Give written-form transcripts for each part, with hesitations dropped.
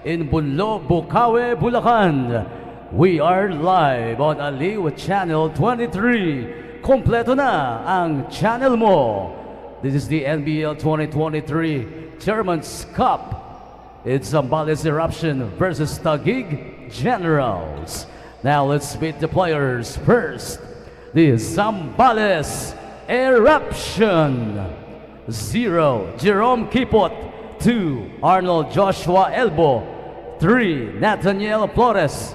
in Bunlo, Bukawe, Bulacan. We are live on Aliw Channel 23. Kompleto na ang channel mo. This is the NBL 2023 Chairman's Cup. It's Zambales Eruption versus Taguig Generals. Now let's meet the players. First, the Zambales Eruption. 0, Jerome Kipot. 2, Arnold Joshua Elbo. 3, Nathaniel Flores.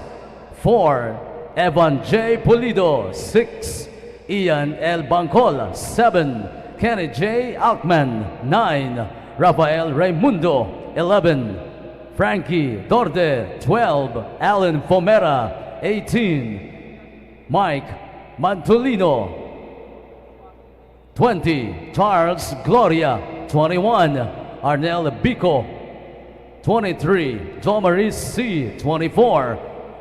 4, Evan J. Pulido. 6, Ian L. Bangkol. 7, Kenny J. Altman. 9, Rafael Raimundo. 11, Frankie Dorde. 12, Alan Fomera. 18, Mike Mantulino. 20, Charles Gloria. 21, Arnel Bico. 23, Jomaris C. 24,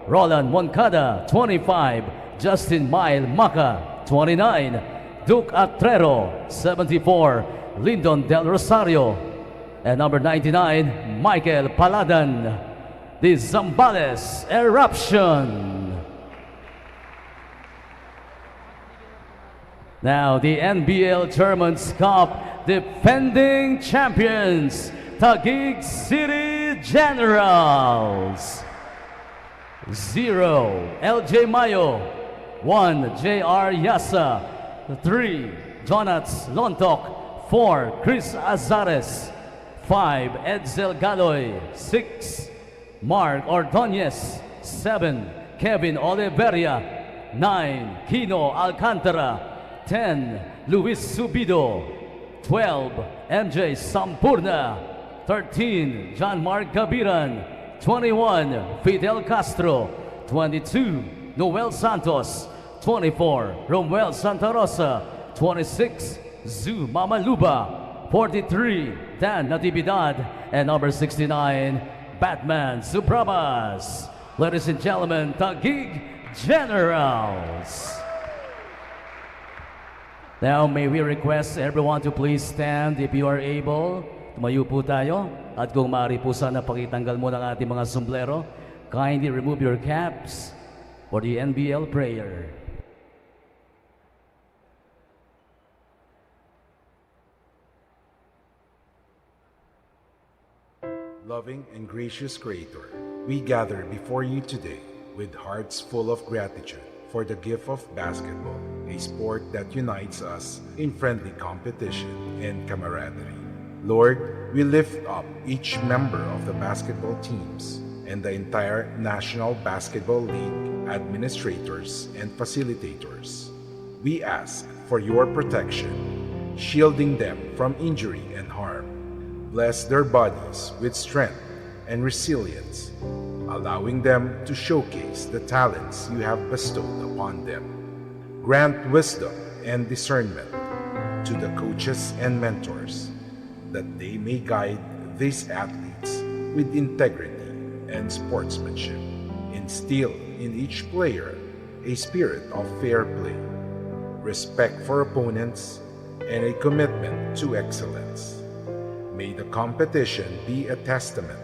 Roland Moncada. 25, Justin Mail Maca. 29, Duke Atrero. 74, Lyndon Del Rosario. And number 99, Michael Paladan. The Zambales Eruption. Now the NBL Chairman's Cup defending champions, Taguig City Generals. 0, LJ Mayo. 1, JR Yasa. 3, Jonats Lontok. 4, Chris Azares. 5, Edsel Galoy. 6, Mark Ordonez. 7, Kevin Oliveria. 9, Kino Alcantara. 10, Luis Subido. 12, MJ Sampurna. 13, John Mark Gabiran. 21, Fidel Castro. 22, Noel Santos. 24, Romuel Santa Rosa. 26, Zu Mamaluba. 43, Dan Natividad. And number 69, Batman Supramas. Ladies and gentlemen, Taguig Generals. Now, may we request everyone to please stand if you are able. Tumayo po tayo. At kung maaari po sana pakitanggal mo ng ating mga sombrero, kindly remove your caps for the NBL prayer. Loving and gracious Creator, we gather before you today with hearts full of gratitude for the gift of basketball, a sport that unites us in friendly competition and camaraderie. Lord, we lift up each member of the basketball teams and the entire National Basketball League administrators and facilitators. We ask for your protection, shielding them from injury and harm. Bless their bodies with strength and resilience, allowing them to showcase the talents you have bestowed upon them. Grant wisdom and discernment to the coaches and mentors, that they may guide these athletes with integrity and sportsmanship. Instill in each player a spirit of fair play, respect for opponents, and a commitment to excellence. May the competition be a testament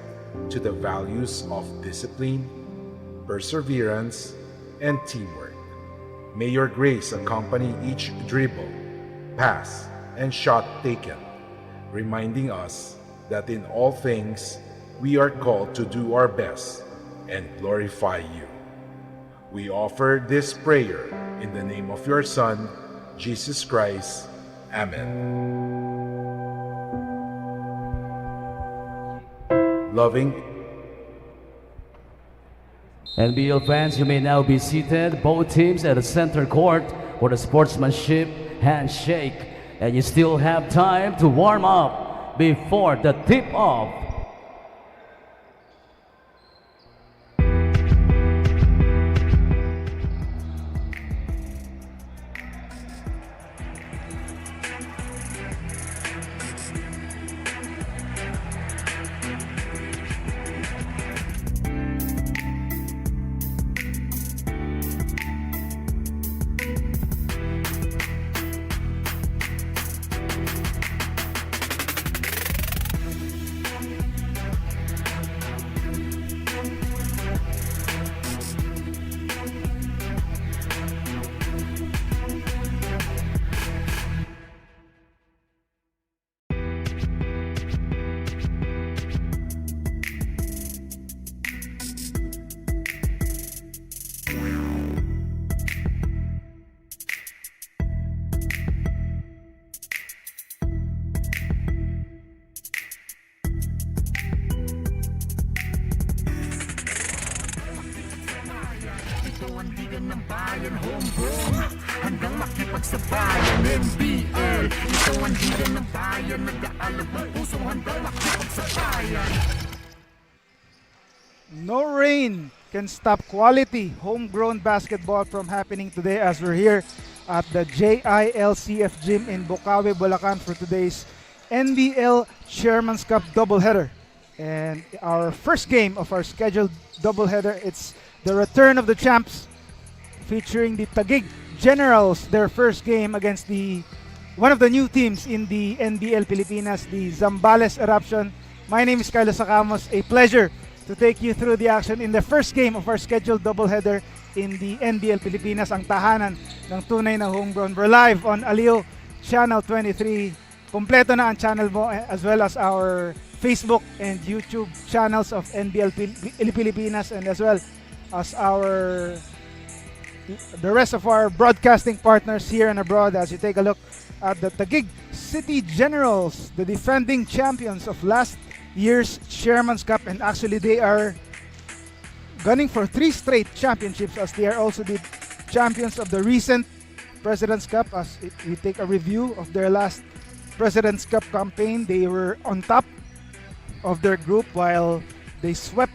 to the values of discipline, perseverance, and teamwork. May your grace accompany each dribble, pass, and shot taken, reminding us that in all things we are called to do our best and glorify you. We offer this prayer in the name of your Son, Jesus Christ. Amen. Loving NBL fans, you may now be seated. Both teams at the center court for the sportsmanship handshake. And you still have time to warm up before the tip-off. bayan, homegrown hanggang makipagsabayan. NBL, ito ang liga ng bayan, nag-aalab ng puso hanggang makipagsabayan. No rain can stop quality homegrown basketball from happening today as we're here at the JILCF Gym in Bukawi, Bulacan for today's NBL Chairman's Cup doubleheader. And our first game of our scheduled doubleheader, it's the return of the champs featuring the Taguig Generals, their first game against one of the new teams in the NBL Pilipinas, the Zambales Eruption. My name is Carlos Sacamos. A pleasure to take you through the action in the first game of our scheduled doubleheader in the NBL Pilipinas, ang tahanan ng tunay na homegrown. We're live on Aliw Channel 23. Kompleto na ang channel mo, as well as our Facebook and YouTube channels of NBL Pilipinas, and as well as the rest of our broadcasting partners here and abroad. As you take a look at the Taguig City Generals, the defending champions of last year's Chairman's Cup, and actually they are gunning for 3 straight championships, as they are also the champions of the recent President's Cup. As we take a review of their last President's Cup campaign, they were on top of their group while they swept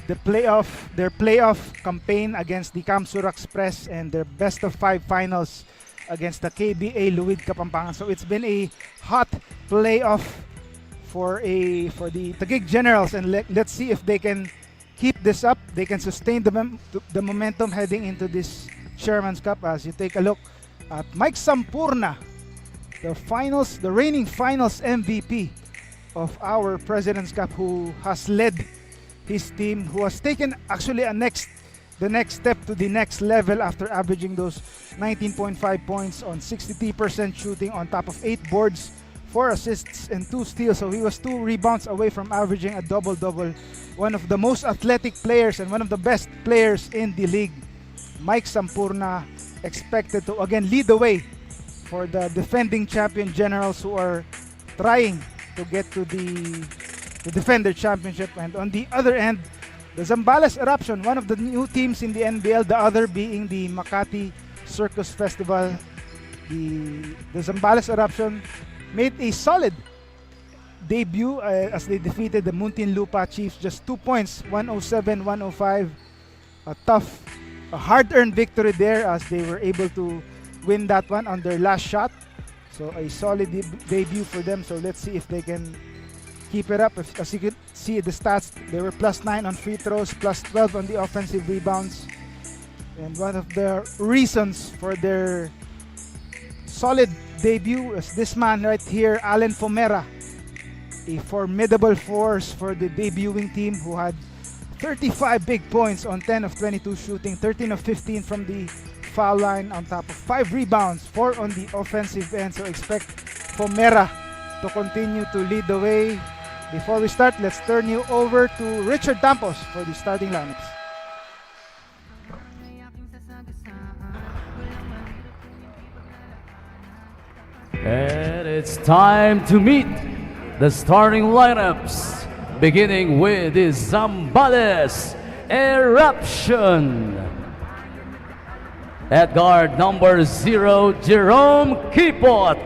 their playoff campaign against the Kamsur Express and their best of 5 finals against the KBA Luwid Kapampangan. So it's been a hot playoff for the Taguig Generals, and let's see if they can keep this up. They can sustain the momentum heading into this Chairman's Cup. As you take a look at Mike Sampurna, the reigning finals MVP of our President's Cup, who has led his team, who has taken actually the next step to the next level after averaging those 19.5 points on 63% shooting on top of 8 boards, 4 assists and 2 steals. So he was 2 rebounds away from averaging a double-double. One of the most athletic players and one of the best players in the league. Mike Sampurna expected to again lead the way for the defending champion Generals, who are trying to get to defend their championship. And on the other end, the Zambales Eruption, one of the new teams in the NBL, the other being the Makati Circus Festival. The Zambales Eruption made a solid debut as they defeated the Muntinlupa Chiefs just 2 points, 107-105. A hard-earned victory there, as they were able to win that one on their last shot. So a solid debut for them. So let's see if they can keep it up. As you can see the stats, they were +9 on free throws, +12 on the offensive rebounds. And one of the reasons for their solid debut is this man right here, Allen Fomera, a formidable force for the debuting team, who had 35 big points on 10 of 22 shooting, 13 of 15 from the foul line, on top of 5 rebounds, 4 on the offensive end. So expect Fomera to continue to lead the way. Before we start, let's turn you over to Richard Tampos for the starting lineups. And it's time to meet the starting lineups, beginning with the Zambales Eruption. At guard, number 0, Jerome Kipot.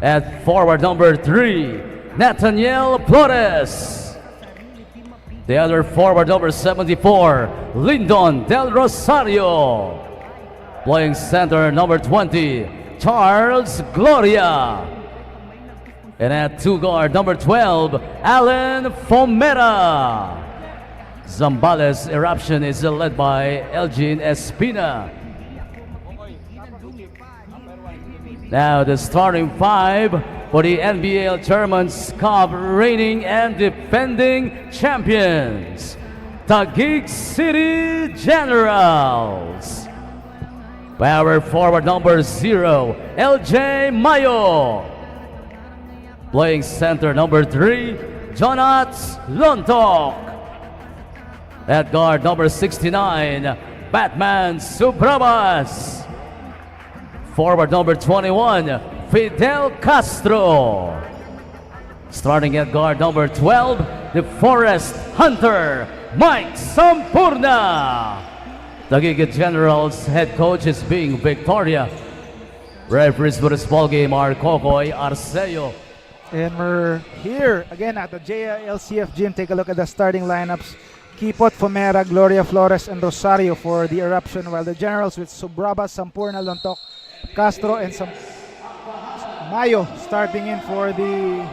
At forward, number 3, Nathaniel Flores. The other forward, number 74, Lyndon Del Rosario. Playing center, number 20, Charles Gloria. And at 2 guard, number 12, Allen Fomera. Zambales Eruption is led by Elgin Espina. Now the starting 5 for the NBL Chairman's Cup reigning and defending champions, Taguig City Generals. Power forward number 0, LJ Mayo. Playing center number 3, Jonats Lontok. At guard number 69, Batman Subrabas. Forward number 21, Fidel Castro. Starting at guard number 12, the Forest Hunter, Mike Sampurna. Taguig Generals head coach is being Victoria. Referees for this ball game are Kokoy Arceo. And we're here again at the JILCF gym. Take a look at the starting lineups. Kipot, Fomera, Gloria Flores, and Rosario for the Eruption, while the Generals with Subraba, Sampurna, Lontok, Castro, and Mayo starting in for the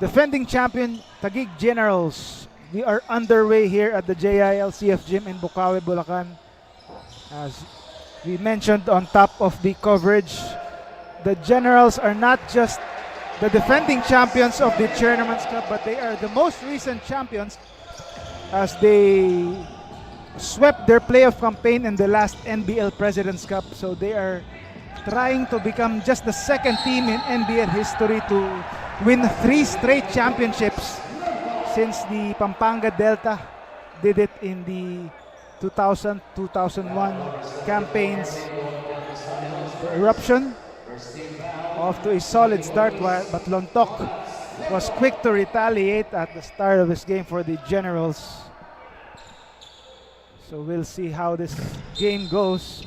defending champion Taguig Generals. We are underway here at the JILCF gym in Bukawi, Bulacan. As we mentioned on top of the coverage, the Generals are not just the defending champions of the Chairman's Cup, but they are the most recent champions as they swept their playoff campaign in the last NBL President's Cup. So they are trying to become just the second team in NBL history to win 3 straight championships since the Pampanga Delta did it in the 2000-2001 campaigns. The Eruption off to a solid start, but Lontok was quick to retaliate at the start of this game for the Generals. So we'll see how this game goes.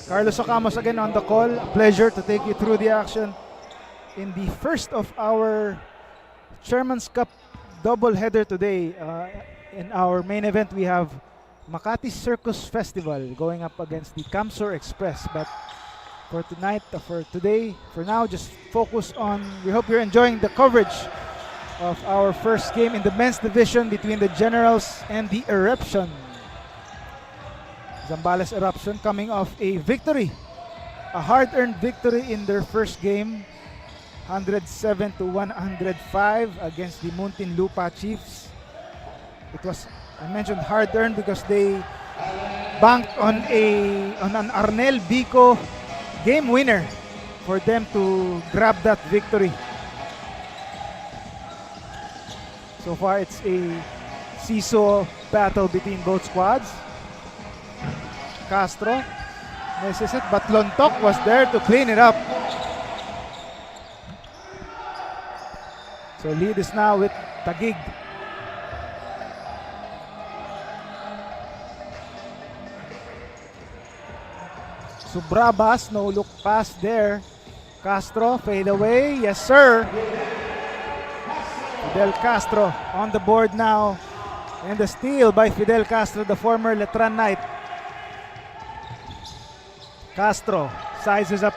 Carlos Ocamos again on the call. A pleasure to take you through the action in the first of our Chairman's Cup doubleheader today. In our main event, we have Makati Circus Festival going up against the Kamsur Express. But for tonight, for today, for now, just focus on, we hope you're enjoying the coverage of our first game in the men's division between the Generals and the Eruption. Zambales Eruption coming off a victory, a hard-earned victory in their first game, 107-105 against the Muntinlupa Chiefs. It was, I mentioned, hard-earned because they banked on an Arnel Bico game winner for them to grab that victory. So far, it's a seesaw battle between both squads. Castro misses it, but Lontok was there to clean it up. So lead is now with Taguig. Subrabas, no look pass there. Castro, fade away, yes sir. Fidel Castro on the board now. And the steal by Fidel Castro, the former Letran Knight. Castro sizes up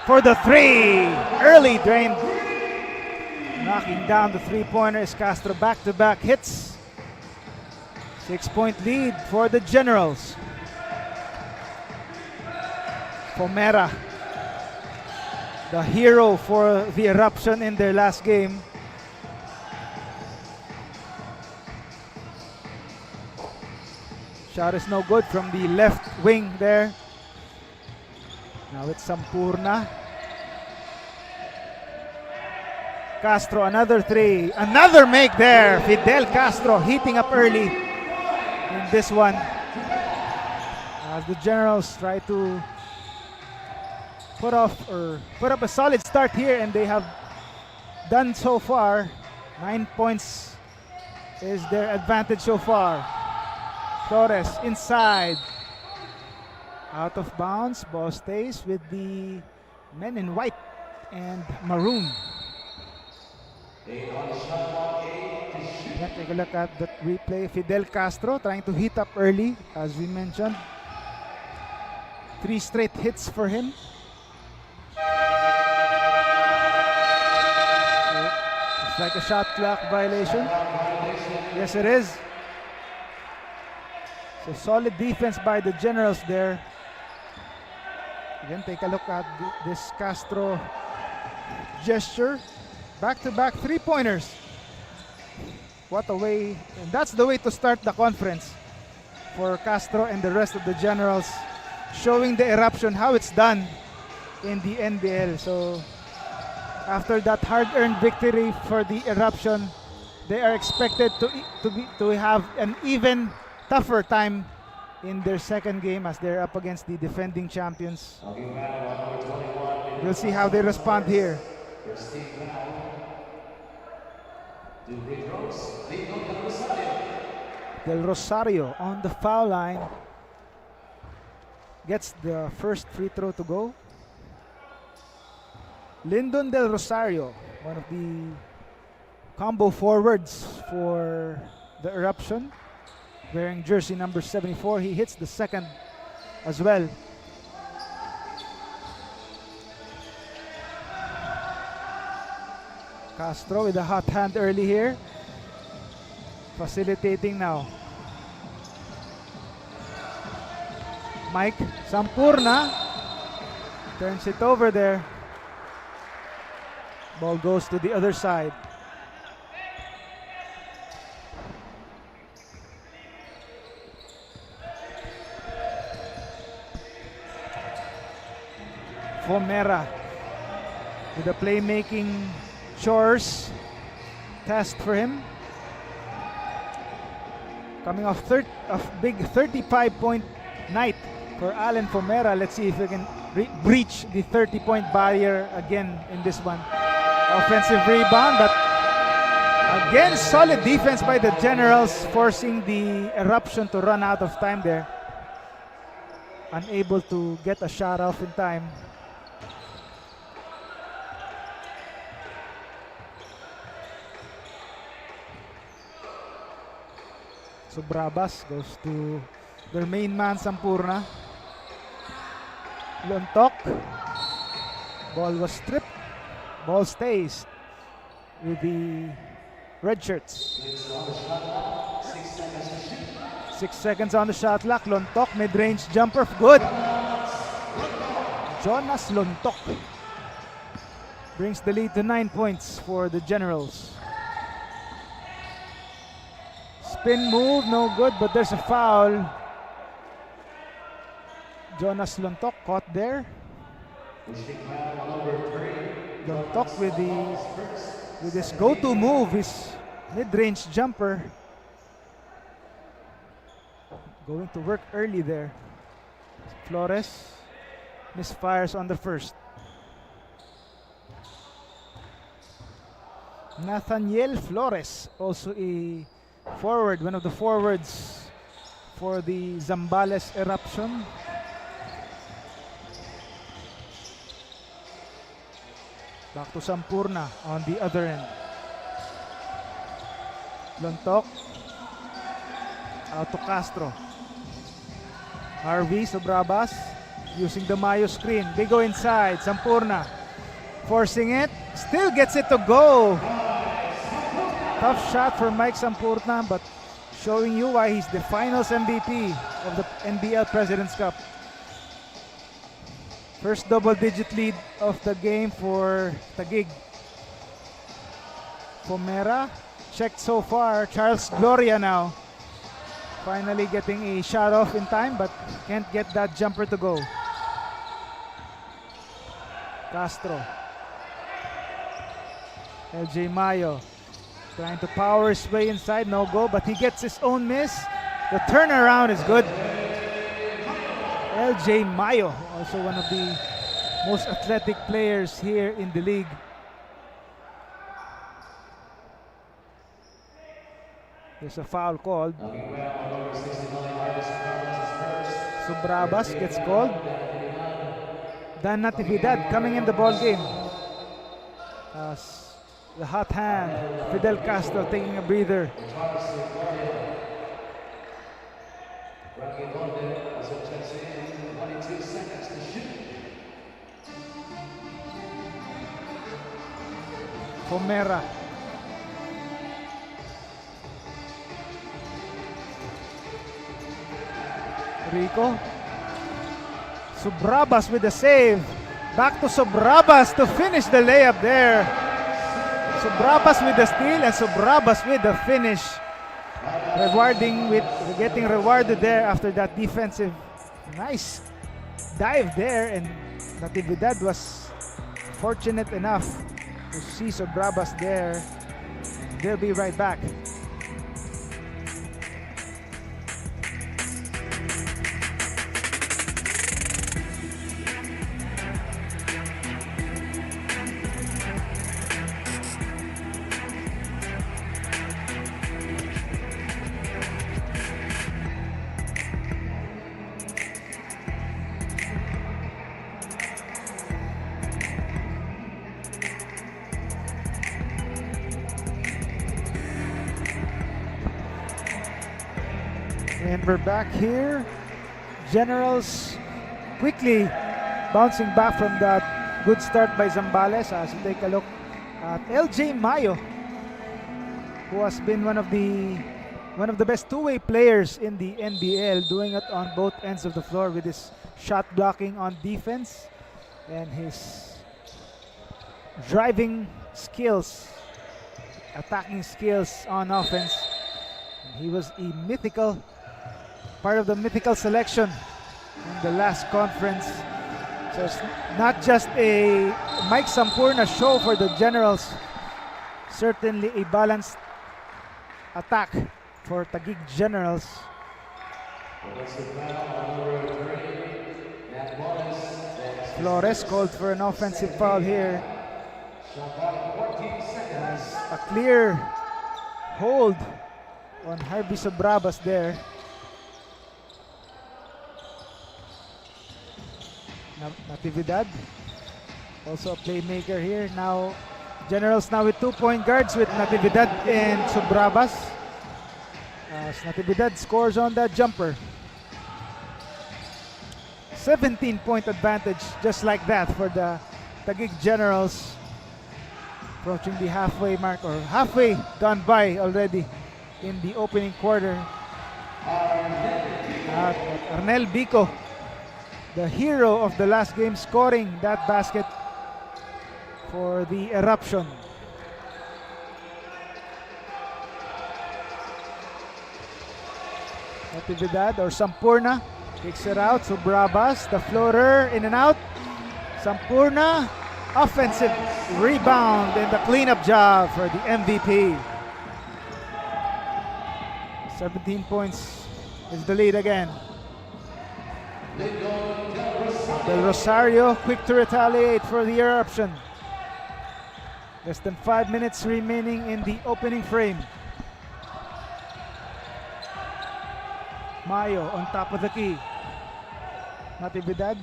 for the 3. Early drain. Knocking down the 3-pointer is Castro. Back-to-back hits. 6-point lead for the Generals. Fomera, the hero for the Eruption in their last game. Shot is no good from the left wing there. Now it's Sampurna. Castro, another 3. Another make there. Fidel Castro heating up early in this one. As the Generals try to put up a solid start here, and they have done so far. 9 points is their advantage so far. Flores inside. Out of bounds. Ball stays with the men in white and maroon. Take a look at the replay. Fidel Castro trying to heat up early, as we mentioned. 3 straight hits for him. It's like a shot clock violation. Yes, it is. So solid defense by the Generals there. Again, take a look at this Castro gesture. Back-to-back 3-pointers. What a way. And that's the way to start the conference for Castro and the rest of the Generals, showing the Eruption how it's done in the NBL. So after that hard-earned victory for the Eruption, they are expected to have an even tougher time in their second game as they're up against the defending champions. We'll see how they respond here. Del Rosario on the foul line. Gets the first free throw to go. Lyndon Del Rosario, one of the combo forwards for the Eruption, wearing jersey number 74. He hits the second as well. Castro with a hot hand early here. Facilitating now. Mike Sampurna turns it over there. Ball goes to the other side. Fomera with a playmaking chores task for him. Coming off big 35-point night for Allen Fomera. Let's see if we can breach the 30-point barrier again in this one. Offensive rebound, but again solid defense by the Generals, forcing the Eruption to run out of time there. Unable to get a shot off in time. So Brabas goes to their main man Sampurna. Lontok. Ball was stripped. Ball stays with the red shirts. 6 seconds on the shot clock. Lontok, mid-range jumper, good. Jonas Lontok brings the lead to 9 points for the Generals. Spin move, no good, but there's a foul. Jonas Lontok caught there. Lontok with his go-to move, his mid-range jumper. Going to work early there. Flores misfires on the first. Nathaniel Flores, also a forward, one of the forwards for the Zambales Eruption. Back to Sampurna on the other end. Lontok out to Castro. Harvey Sobrabas using the Mayo screen. They go inside. Sampurna forcing it. Still gets it to go. Tough shot for Mike Sampurna, but showing you why he's the finals MVP of the NBL President's Cup. First double-digit lead of the game for Taguig. Fomera checked so far. Charles Gloria now. Finally getting a shot off in time, but can't get that jumper to go. Castro. LJ Mayo trying to power his way inside, no go, but he gets his own miss. The turnaround is good. LJ Mayo, also one of the most athletic players here in the league. There's a foul called. Sobrabas gets called. Dan Natividad coming in the ball game. As the hot hand, Fidel Castro taking a breather. Fomera. Rico. Sobrabas with the save. Back to Sobrabas to finish the layup there. Sobrabas with the steal and Sobrabas with the finish. Getting rewarded there after that defensive nice dive there, and Natividad was fortunate enough to see Sobrabas there. They'll be right back. And we're back here. Generals quickly bouncing back from that good start by Zambales. As you take a look at LJ Mayo, who has been one of the best two-way players in the NBL, doing it on both ends of the floor with his shot blocking on defense and his driving skills, attacking skills on offense. And he was a mythical part of the mythical selection in the last conference. So it's not just a Mike Sampurna show for the Generals, certainly a balanced attack for Taguig Generals. Flores called for an offensive foul here. There's a clear hold on Harvey Sobrabas there. Natividad, also a playmaker here. Now Generals now with 2-point guards with Natividad and Sobrabas. As Natividad scores on that jumper. 17-point advantage just like that for the Taguig Generals. Approaching the halfway mark, or halfway gone by already in the opening quarter. Arnel Bico, the hero of the last game, scoring that basket for the Eruption. Natividad or Sampurna kicks it out. Sobrabas, the floater, in and out. Sampurna, offensive rebound and the cleanup job for the MVP. 17 points is the lead again. Del Rosario quick to retaliate for the Eruption. Less than 5 minutes remaining in the opening frame. Mayo on top of the key. Natividad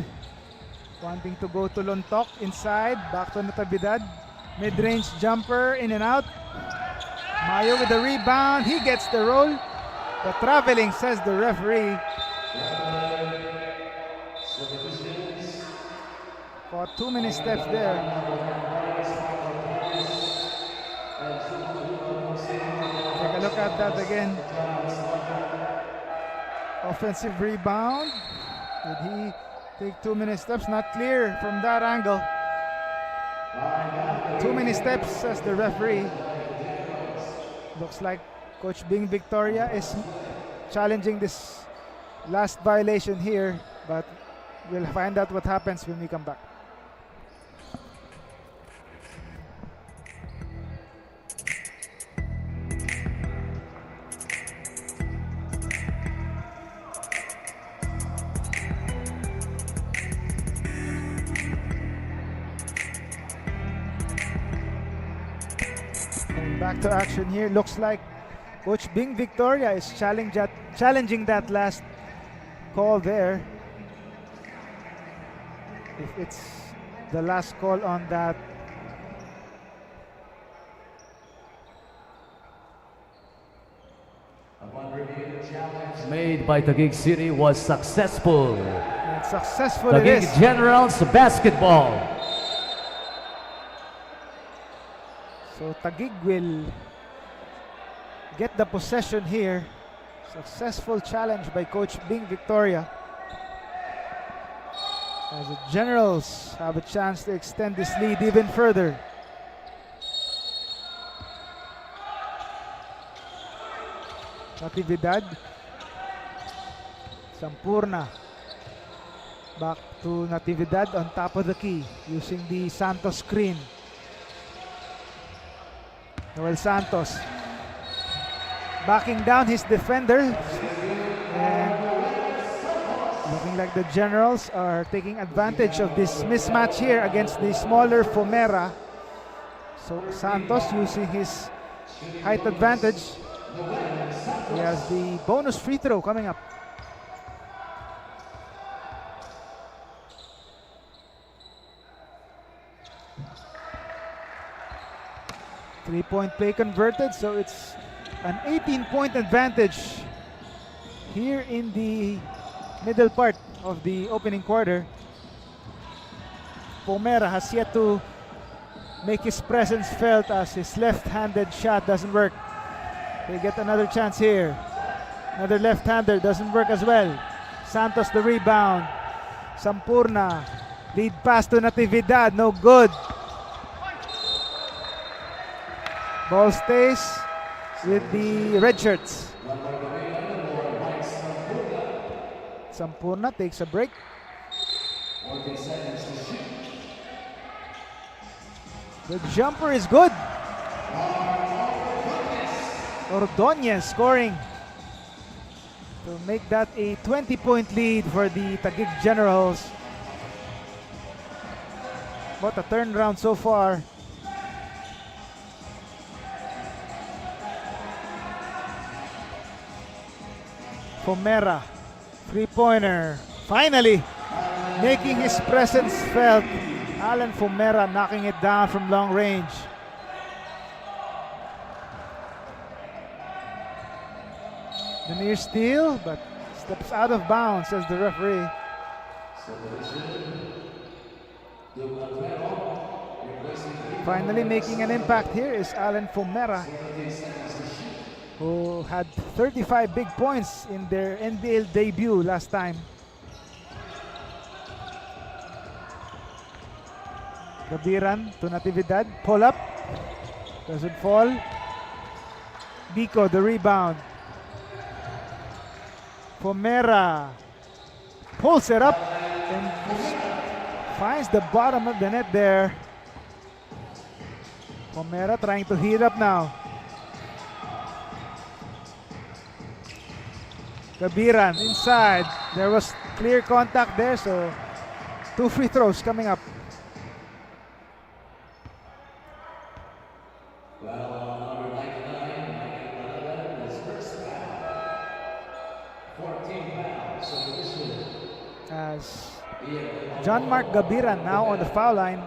wanting to go to Lontok inside. Back to Natividad. Mid-range jumper, in and out. Mayo with the rebound. He gets the roll. The traveling, says the referee. For too many steps there. Take a look at that again. Offensive rebound. Did he take too many steps? Not clear from that angle. Too many steps, says the referee. Looks like Coach Bing Victoria is challenging this last violation here, but we'll find out what happens when we come back. Back to action here. Looks like Coach Bing Victoria is challenging that last call there. If it's the last call on that. Made by Taguig City was successful. And successful it is. Taguig Generals basketball. So Taguig will get the possession here. Successful challenge by Coach Bing Victoria. As the Generals have a chance to extend this lead even further. Natividad. Sampurna. Back to Natividad on top of the key using the Santos screen. Noel Santos backing down his defender, and looking like the Generals are taking advantage of this mismatch here against the smaller Fomera. So Santos using his height advantage. He has the bonus free throw coming up. Three-point play converted, so it's an 18-point advantage here in the middle part of the opening quarter. Pomera has yet to make his presence felt as his left-handed shot doesn't work. They get another chance here. Another left-hander doesn't work as well. Santos the rebound. Sampurna. Lead pass to Natividad. No good. Ball stays with the red shirts. Sampurna takes a break. The jumper is good. Ordonez scoring to make that a 20-point lead for the Taguig Generals. What a turnaround so far. Pomera, three-pointer, finally making his presence felt. Alan Pomera knocking it down from long range. The near steal, but steps out of bounds, says the referee. Finally making an impact here is Alan Pomera, who had 35 big points in their NBL debut last time. Gabiran to Natividad, pull up, doesn't fall. Biko the rebound. Pomera pulls it up and finds the bottom of the net there. Pomera trying to heat up now. Gabiran inside. There was clear contact there, so 2 free throws coming up. As John Mark Gabiran now on the foul line.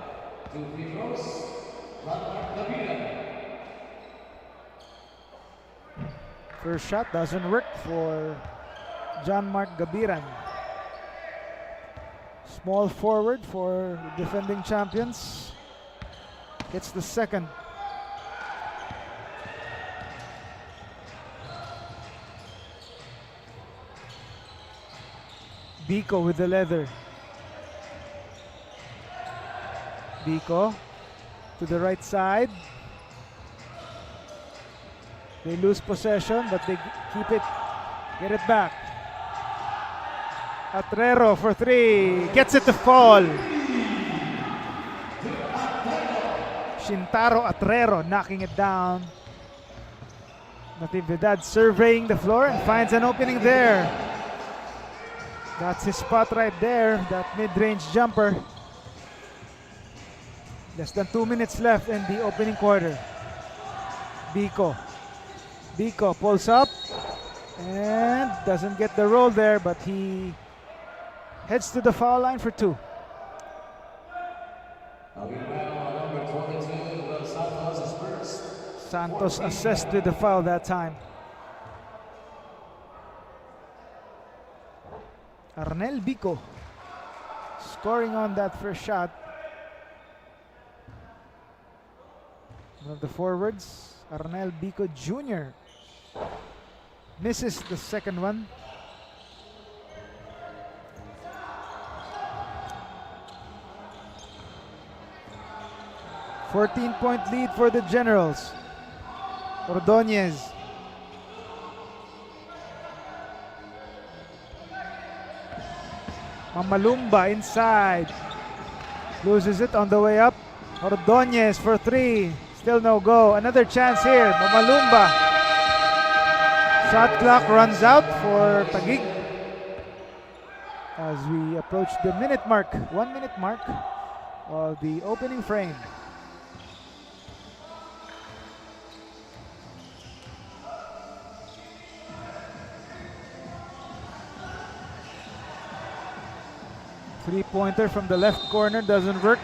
First shot doesn't work for John Mark Gabiran. Small forward for the defending champions. Gets the second. Biko with the leather. Biko to the right side. They lose possession, but they keep it, get it back. Atrero for three, gets it to fall. Shintaro Atrero knocking it down. Natividad surveying the floor and finds an opening there. That's his spot right there, that mid-range jumper. Less than 2 minutes left in the opening quarter. Biko. Biko pulls up and doesn't get the roll there, but he heads to the foul line for two. Santos assessed with the foul that time. Arnel Biko scoring on that first shot. One of the forwards, Arnel Biko Jr. misses the second one. "14-point lead for the Generals. Ordonez. Mamalumba inside. Loses it on the way up. Ordonez for three. Still no go. Another chance here. Mamalumba. Shot clock runs out for Taguig as we approach the minute mark, 1 minute mark of the opening frame. Three-pointer from the left corner doesn't work.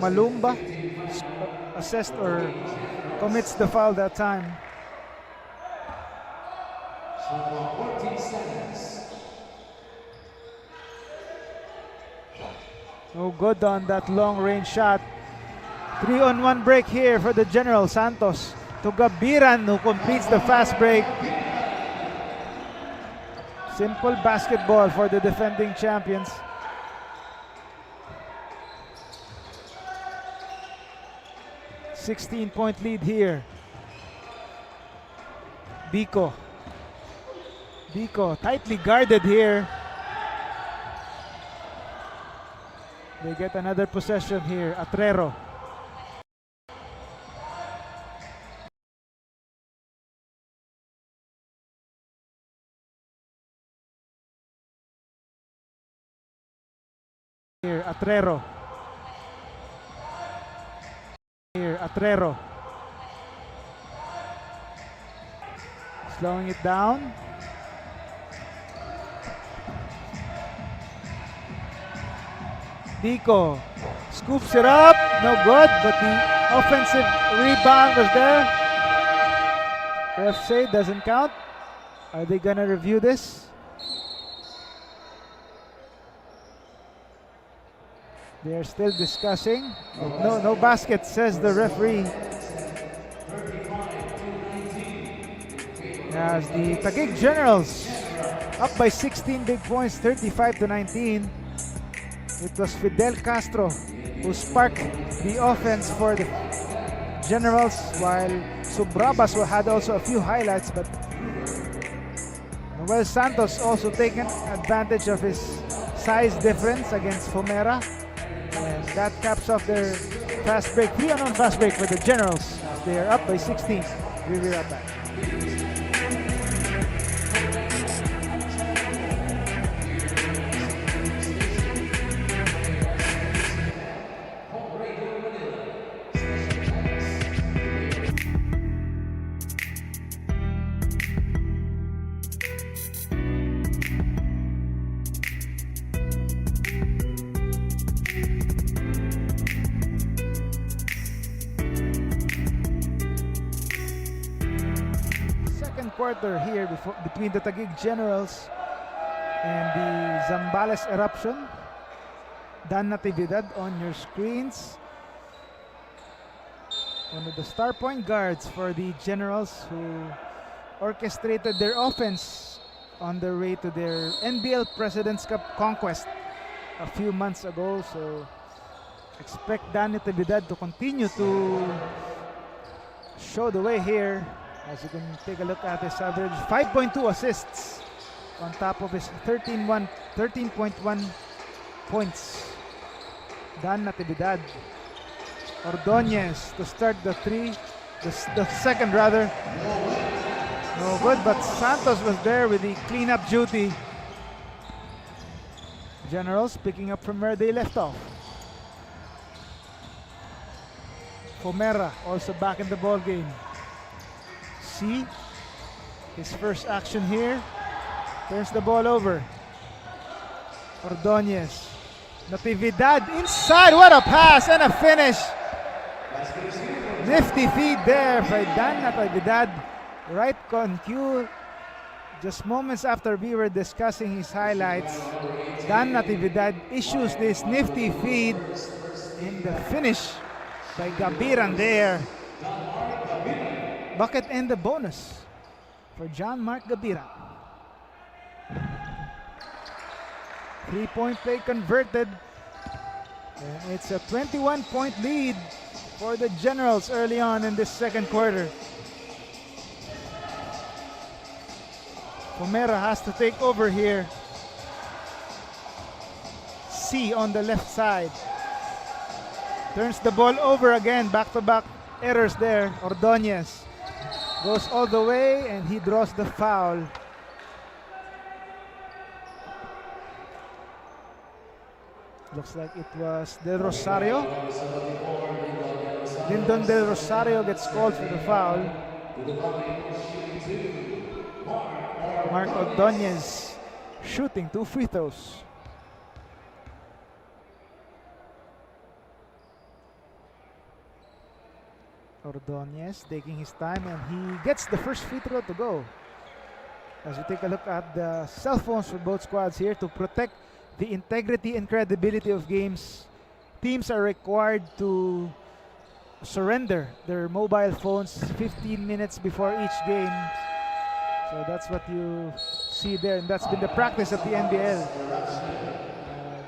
Malumba assessed or commits the foul that time. No good on that long range shot. 3-on-1 break here for the General. Santos to Gabiran, who completes the fast break. Simple basketball for the defending champions. .16 lead here. Biko tightly guarded here. They get another possession here. Atrero. Here, Atrero. Slowing it down. Biko scoops it up, no good, but the offensive rebound was there. Ref say doesn't count. Are they gonna review this? They are still discussing. No basket, says the referee. As the Taguig Generals up by 16 big points, 35-19. It was Fidel Castro who sparked the offense for the Generals, while Subrabas had also a few highlights, but Noel Santos also taken advantage of his size difference against Fomera. And that caps off their fast break, 3-on-1 fast break for the Generals. They are up by 16. We'll be right back. Quarter here between the Taguig Generals and the Zambales Eruption. Dan Natividad on your screens. One of the star point guards for the Generals, who orchestrated their offense on their way to their NBL President's Cup conquest a few months ago. So expect Dan Natividad to continue to show the way here. As you can take a look at his average, 5.2 assists on top of his 13.1 points. Dan Natividad. Ordonez to start the second rather. No good, but Santos was there with the cleanup duty. Generals picking up from where they left off. Fomera also back in the ball game. See his first action here, turns the ball over. Ordonez, Natividad inside, what a pass and a finish. Nifty feed there by Dan Natividad, right on cue. Just moments after we were discussing his highlights, Dan Natividad issues this nifty feed in the finish by Gabiran there. Bucket and the bonus for John Mark Gabiran. 3-point play converted. And it's a 21-point lead for the Generals early on in this second quarter. Fomera has to take over here. C on the left side. Turns the ball over again. Back-to-back errors there. Ordonez goes all the way and he draws the foul. Looks like it was Del Rosario. Lyndon Del Rosario gets called for the foul. Mark Ordonez shooting 2 free throws. Ordonez taking his time, and he gets the first free throw to go. As we take a look at the cell phones for both squads here to protect the integrity and credibility of games, teams are required to surrender their mobile phones 15 minutes before each game. So that's what you see there, and that's been the practice of the NBL.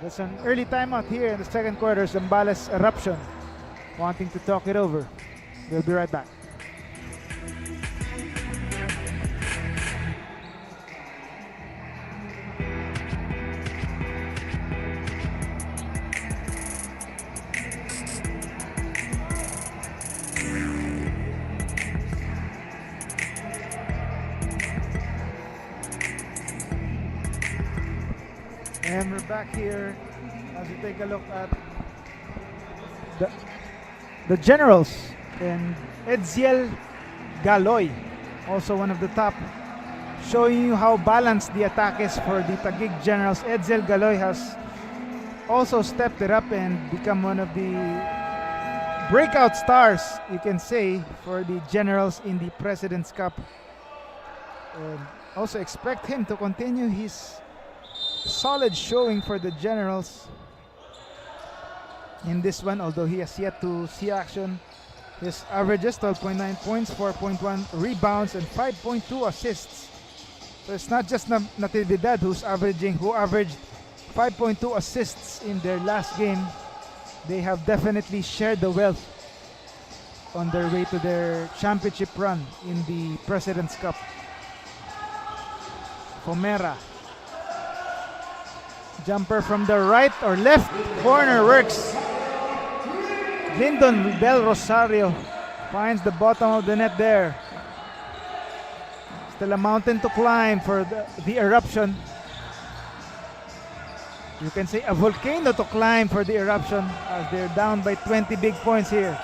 That's an early timeout here in the second quarter. Zambales Eruption wanting to talk it over. We'll be right back. And we're back here as we take a look at the Generals and Edziel Galoy, also one of the top, showing you how balanced the attack is for the Taguig Generals. Edziel Galoy has also stepped it up and become one of the breakout stars, you can say, for the Generals in the President's Cup. And also expect him to continue his solid showing for the Generals in this one, although he has yet to see action. His averages 12.9 points, 4.1 rebounds, and 5.2 assists. So it's not just Natividad who averaged 5.2 assists in their last game. They have definitely shared the wealth on their way to their championship run in the President's Cup. Fomera. Jumper from the right or left corner works. Lyndon Del Rosario finds the bottom of the net there. Still a mountain to climb for the Eruption. You can say a volcano to climb for the Eruption as they're down by 20 big points here.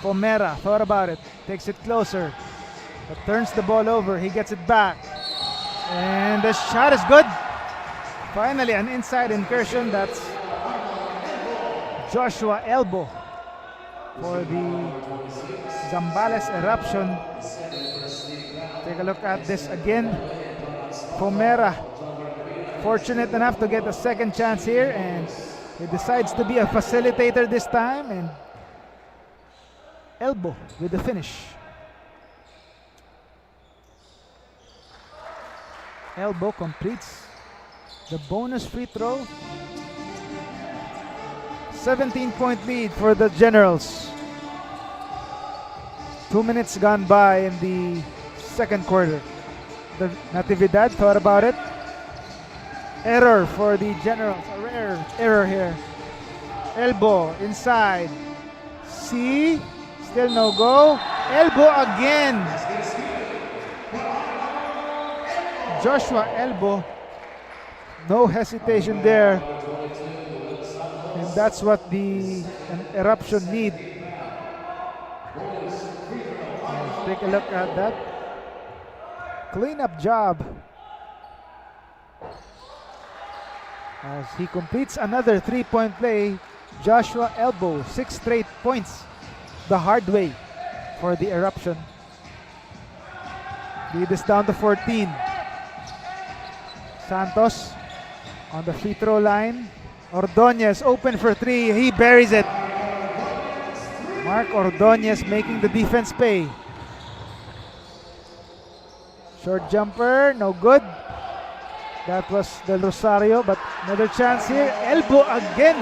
Fomera thought about it, takes it closer, but turns the ball over. He gets it back, and the shot is good. Finally, an inside incursion. That's Joshua Elbow for the Zambales Eruption. Take a look at this again. Fomera fortunate enough to get a second chance here, and he decides to be a facilitator this time, and Elbow with the finish. Elbow completes the bonus free throw. 17-point lead for the Generals. 2 minutes gone by in the second quarter. The Natividad thought about it. Error for the Generals. A rare error here. Elbow inside. C. Still no go. Elbow again. Joshua Elbow. No hesitation there. And that's what the Eruption need. Let's take a look at that. Cleanup job. As he completes another 3-point play, Joshua Elbow, 6 straight points the hard way for the Eruption. Lead is down to 14. Santos on the free throw line. Ordonez open for 3. He buries it. Mark Ordonez making the defense pay. Short jumper, no good. That was Del Rosario, but another chance here. Elbow again.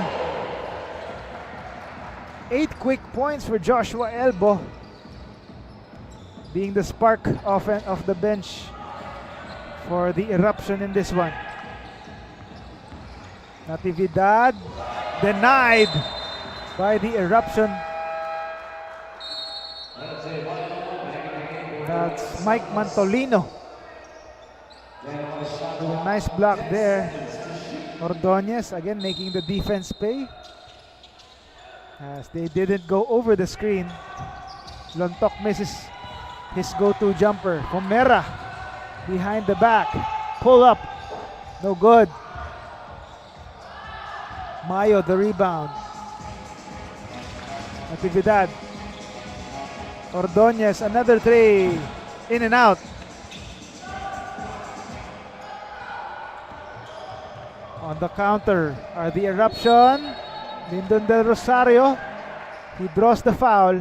8 quick points for Joshua Elbow, being the spark of the bench for the Eruption in this one. Natividad denied by the Eruption. That's Mike Mantolino with a nice block there. Ordonez again making the defense pay as they didn't go over the screen. Lontok misses his go-to jumper. Fomera behind the back. Pull up. No good. Mayo the rebound. Natividad. Ordonez, another three. In and out. On the counter are the Eruption. Lyndon Del Rosario. He draws the foul.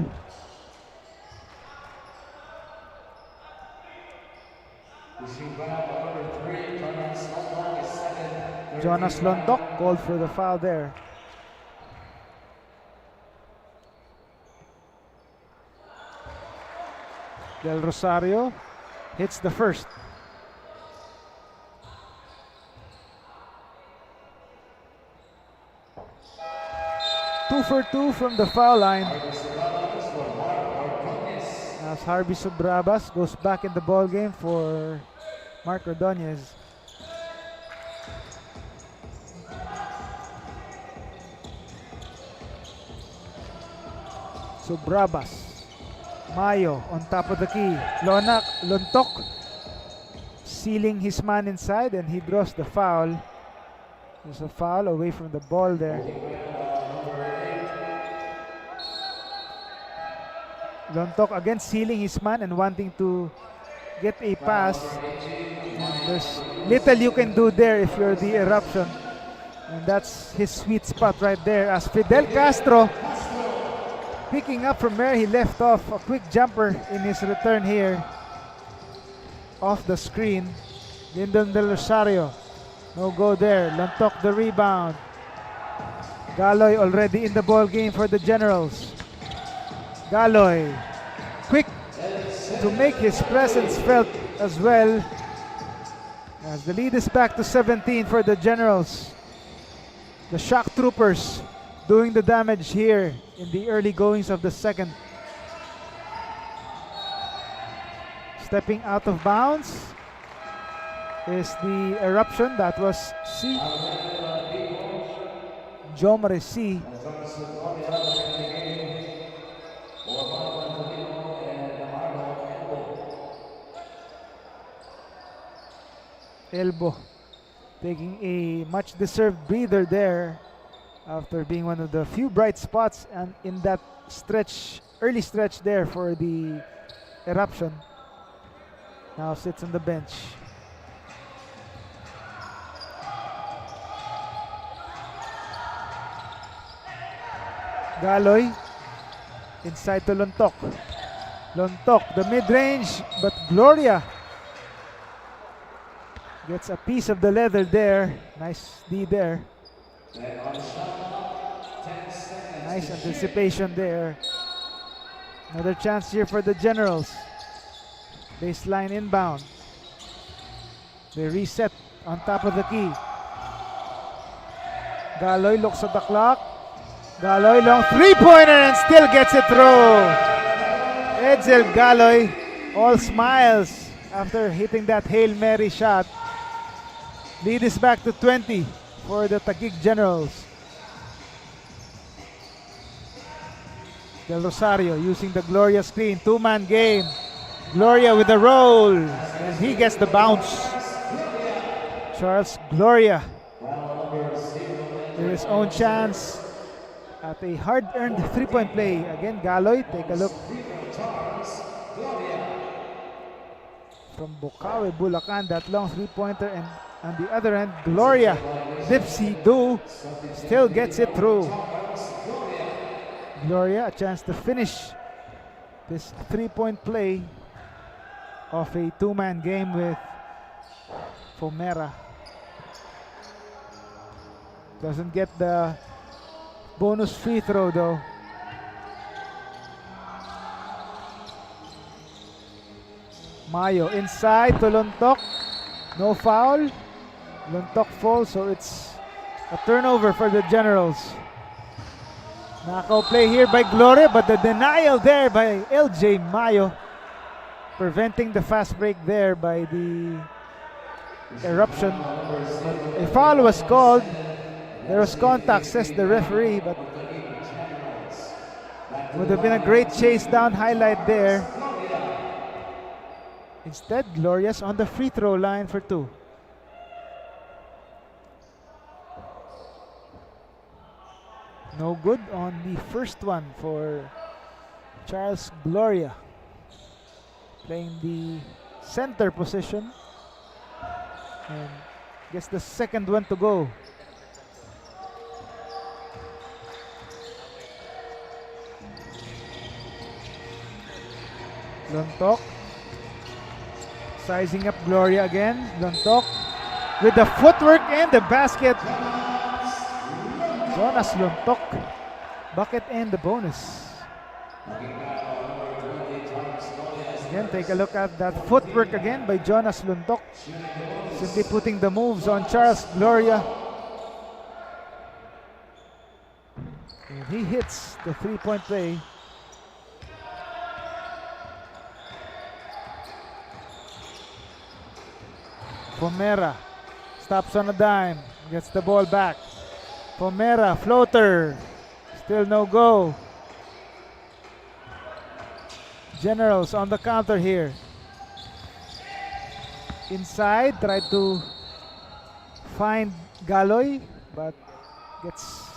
Jonas Londok called for the foul there. Del Rosario hits the first. Two for two from the foul line. As Harvey Sobrabas goes back in the ball game for Mark Ordonez. Sobrabas. Mayo on top of the key. Lontok sealing his man inside, and he draws the foul. There's a foul away from the ball there. Lontok again sealing his man and wanting to get a pass. There's little you can do there if you're the Eruption. And that's his sweet spot right there, as Fidel Castro picking up from where he left off. A quick jumper in his return here. Off the screen. Lyndon Del Rosario. No go there. Lontok the rebound. Galoy already in the ball game for the Generals. Galoy, quick to make his presence felt as well, as the lead is back to 17 for the Generals. The Shock Troopers doing the damage here in the early goings of the second. Stepping out of bounds is the Eruption. That was C. Jomare C. Elbow taking a much deserved breather there after being one of the few bright spots and in that stretch, early stretch there for the Eruption. Now sits on the bench. Galoy inside to Lontok. Lontok, the mid-range, but Gloria gets a piece of the leather there. Nice D there. Nice anticipation there. Another chance here for the Generals. Baseline inbound. They reset on top of the key. Galoy looks at the clock. Galoy long three-pointer and still gets it through. Edsel Galoy all smiles after hitting that Hail Mary shot. Lead is back to 20 for the Taguig Generals. Del Rosario using the Gloria screen. Two-man game. Gloria with the roll. And he gets the bounce. Charles Gloria with his own chance at a hard-earned three-point play. Again, Galoy, take a look. From Bukawi, Bulacan, that long three-pointer, and on the other end, Gloria, Dipsy Do, still gets it through. Gloria, a chance to finish this three-point play of a two-man game with Fomera. Doesn't get the bonus free throw though. Mayo inside to Lontok. No foul. Lontok falls, so it's a turnover for the Generals. Knockout play here by Gloria, but the denial there by LJ Mayo, preventing the fast break there by the Eruption. A foul was called. There was contact, says the referee, but would have been a great chase down highlight there. Instead, Gloria's on the free throw line for two. No good on the first one for Charles Gloria, playing the center position, and gets the second one to go. Lontok sizing up Gloria again. Lontok with the footwork and the basket. Jonas Lontok, bucket and the bonus. Again, take a look at that footwork again by Jonas Lontok. Simply putting the moves on Charles Gloria. And he hits the three-point play. Pomera stops on a dime, gets the ball back. Pomera, floater, still no go. Generals on the counter here. Inside, tried to find Galoy, but gets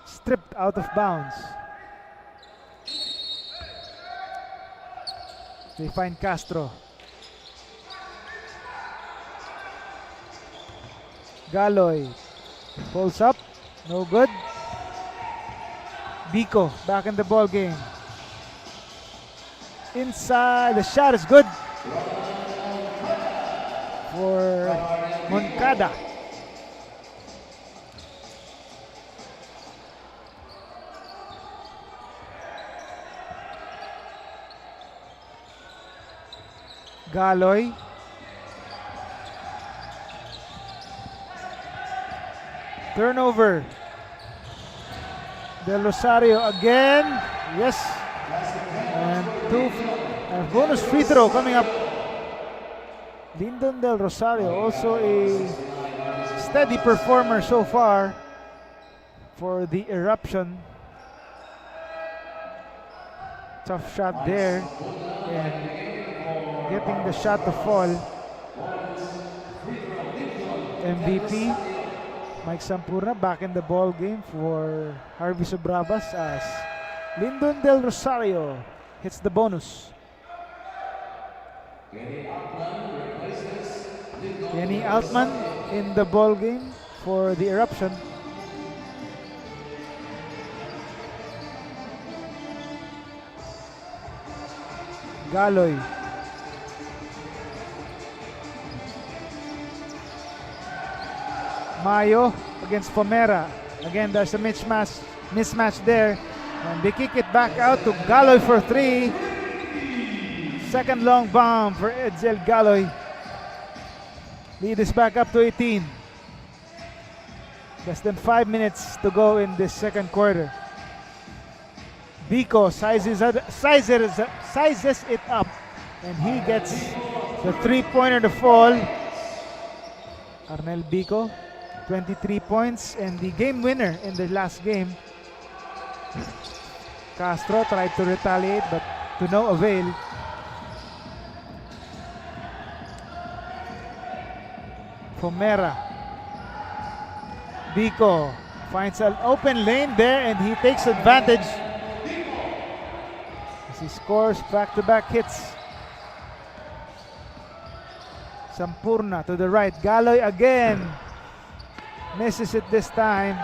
stripped out of bounds. They find Castro. Galoy pulls up, no good. Biko back in the ball game. Inside, the shot is good for Moncada. Galoy. Turnover. Del Rosario again. Yes. And bonus free throw coming up. Lyndon Del Rosario, also a steady performer so far for the Eruption. Tough shot there. And getting the shot to fall. MVP Mike Sampurna back in the ball game for Harvey Sobrabas as Lyndon Del Rosario hits the bonus. Kenny Altman in the ball game for the Eruption. Galoy. Mayo against Pomera. Again, there's a mismatch there. And they kick it back out to Galoy for three. Second long bomb for Edsel Galoy. Lead is back up to 18. Less than 5 minutes to go in this second quarter. Biko sizes it up. And he gets the three-pointer to fall. Arnel Biko, 23 points and the game winner in the last game. Castro tried to retaliate but to no avail. Pomera. Biko finds an open lane there and he takes advantage as he scores back-to-back hits. Sampurna to the right. Galoy again. Misses it this time.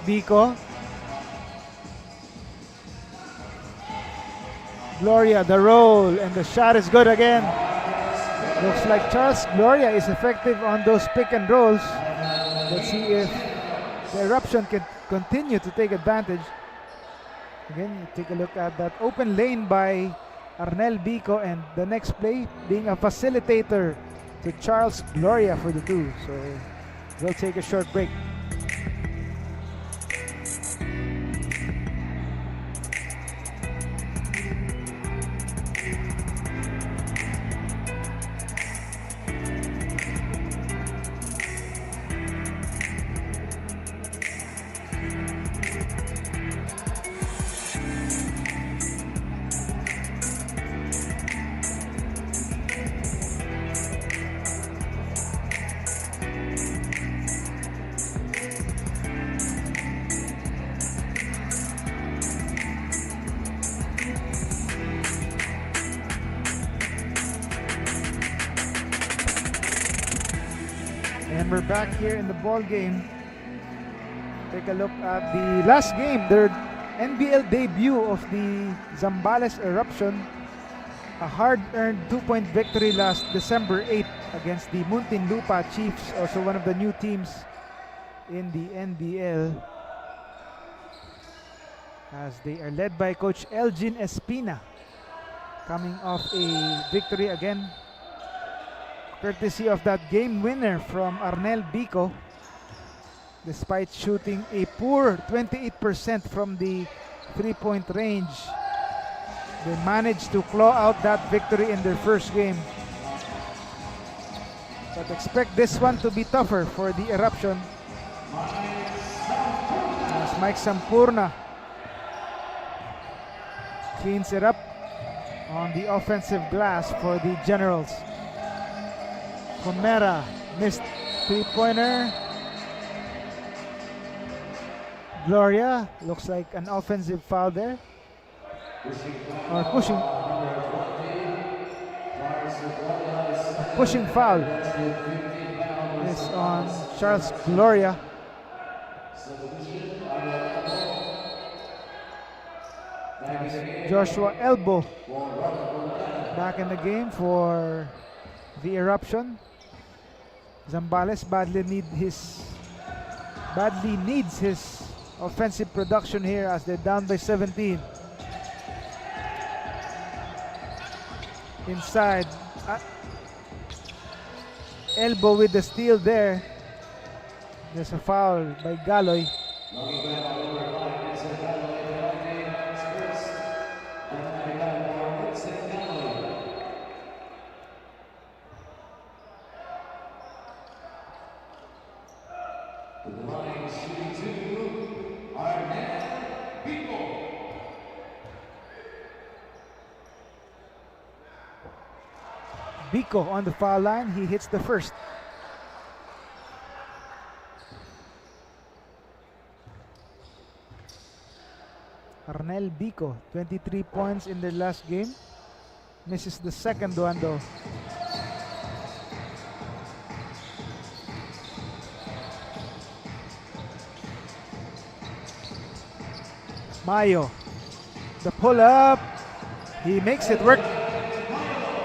Biko. Gloria, the roll, and the shot is good again. Looks like Charles Gloria is effective on those pick and rolls. Let's see if the Eruption can continue to take advantage. Again, take a look at that open lane by Arnel Biko, and the next play being a facilitator to Charles Gloria for the two. So we'll take a short break. we're back here in the ball game. Take a look at the last game, their NBL debut of the Zambales Eruption. A hard-earned 2-point victory last December 8th against the Muntinlupa Chiefs, also one of the new teams in the NBL, as they are led by Coach Elgin Espina, coming off a victory again, courtesy of that game winner from Arnel Bico. Despite shooting a poor 28% from the three-point range, they managed to claw out that victory in their first game. But expect this one to be tougher for the Eruption, as Mike Sampurna cleans it up on the offensive glass for the Generals. Pomera missed three-pointer. Gloria, looks like an offensive foul there. Or pushing foul is on Charles Gloria. Joshua Elbow back in the game for the Eruption. Zambales badly needs his offensive production here as they're down by 17. Inside, Elbow with the steal there. There's a foul by Galoy. Bico on the foul line, he hits the first. Arnel Bico, 23 points in their last game. Misses the second one though. Mayo, the pull-up, he makes it work.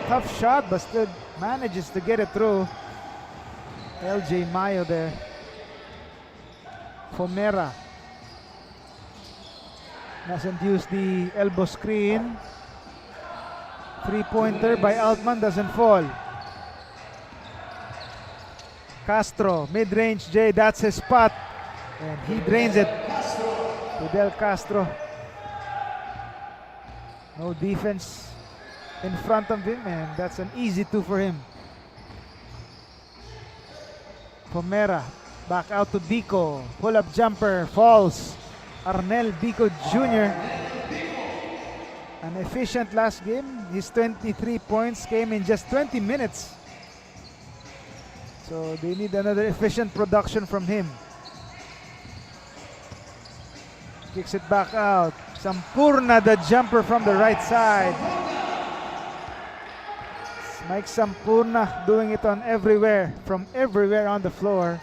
Tough shot, but still manages to get it through. LJ Mayo there. Fomera doesn't use the elbow screen. Three-pointer by Altman doesn't fall. Castro, mid-range Jay, that's his spot. And he drains it. Fidel Castro. No defense in front of him, and that's an easy two for him. Pomera back out to Bico. Pull-up jumper falls. Arnel Bico Jr. An efficient last game. His 23 points came in just 20 minutes. So they need another efficient production from him. Kicks it back out. Sampurna, the jumper from the right side. Mike Sampurna doing it on everywhere, from everywhere on the floor.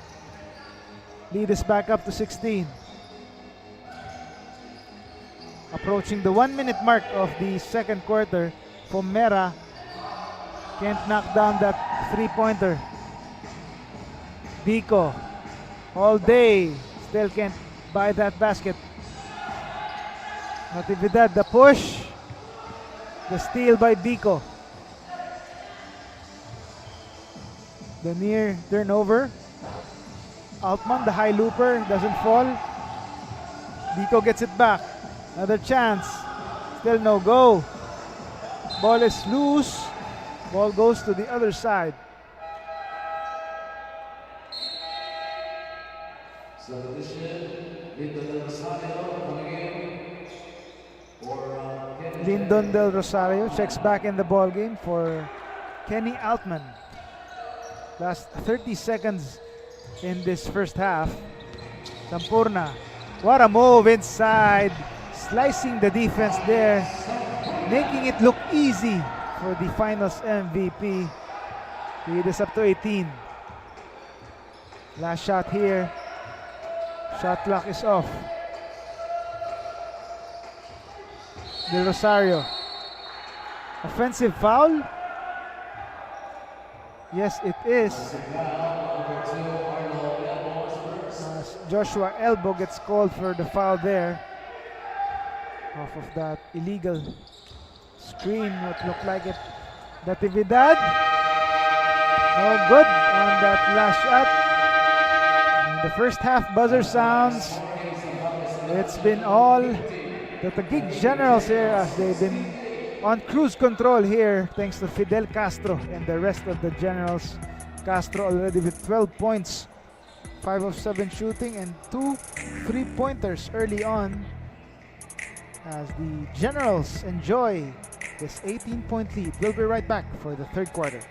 Lead is back up to 16. Approaching the 1-minute mark of the second quarter, Pomera can't knock down that three-pointer. Bico, all day, still can't buy that basket. Natividad, the push, the steal by Bico. The near turnover. Altman, the high looper, doesn't fall. Bico gets it back. Another chance. Still no go. Ball is loose. Ball goes to the other side. Lyndon Del Rosario checks back in the ball game for Kenny Altman. Last 30 seconds in this first half. Sampurna, what a move inside, slicing the defense there, making it look easy for the finals MVP. Lead is up to 18. Last shot here. Shot clock is off. De Rosario. Offensive foul? Yes, it is. Joshua Elbow gets called for the foul there. Off of that illegal screen, what looked like it. Natividad. No good on that last shot. And the first half buzzer sounds. It's been all the Taguig Generals here as they've been on cruise control here thanks to Fidel Castro and the rest of the Generals. Castro already with 12 points, 5 of 7 shooting and 2 3-pointers early on as the Generals enjoy this 18-point lead. We'll be right back for the third quarter.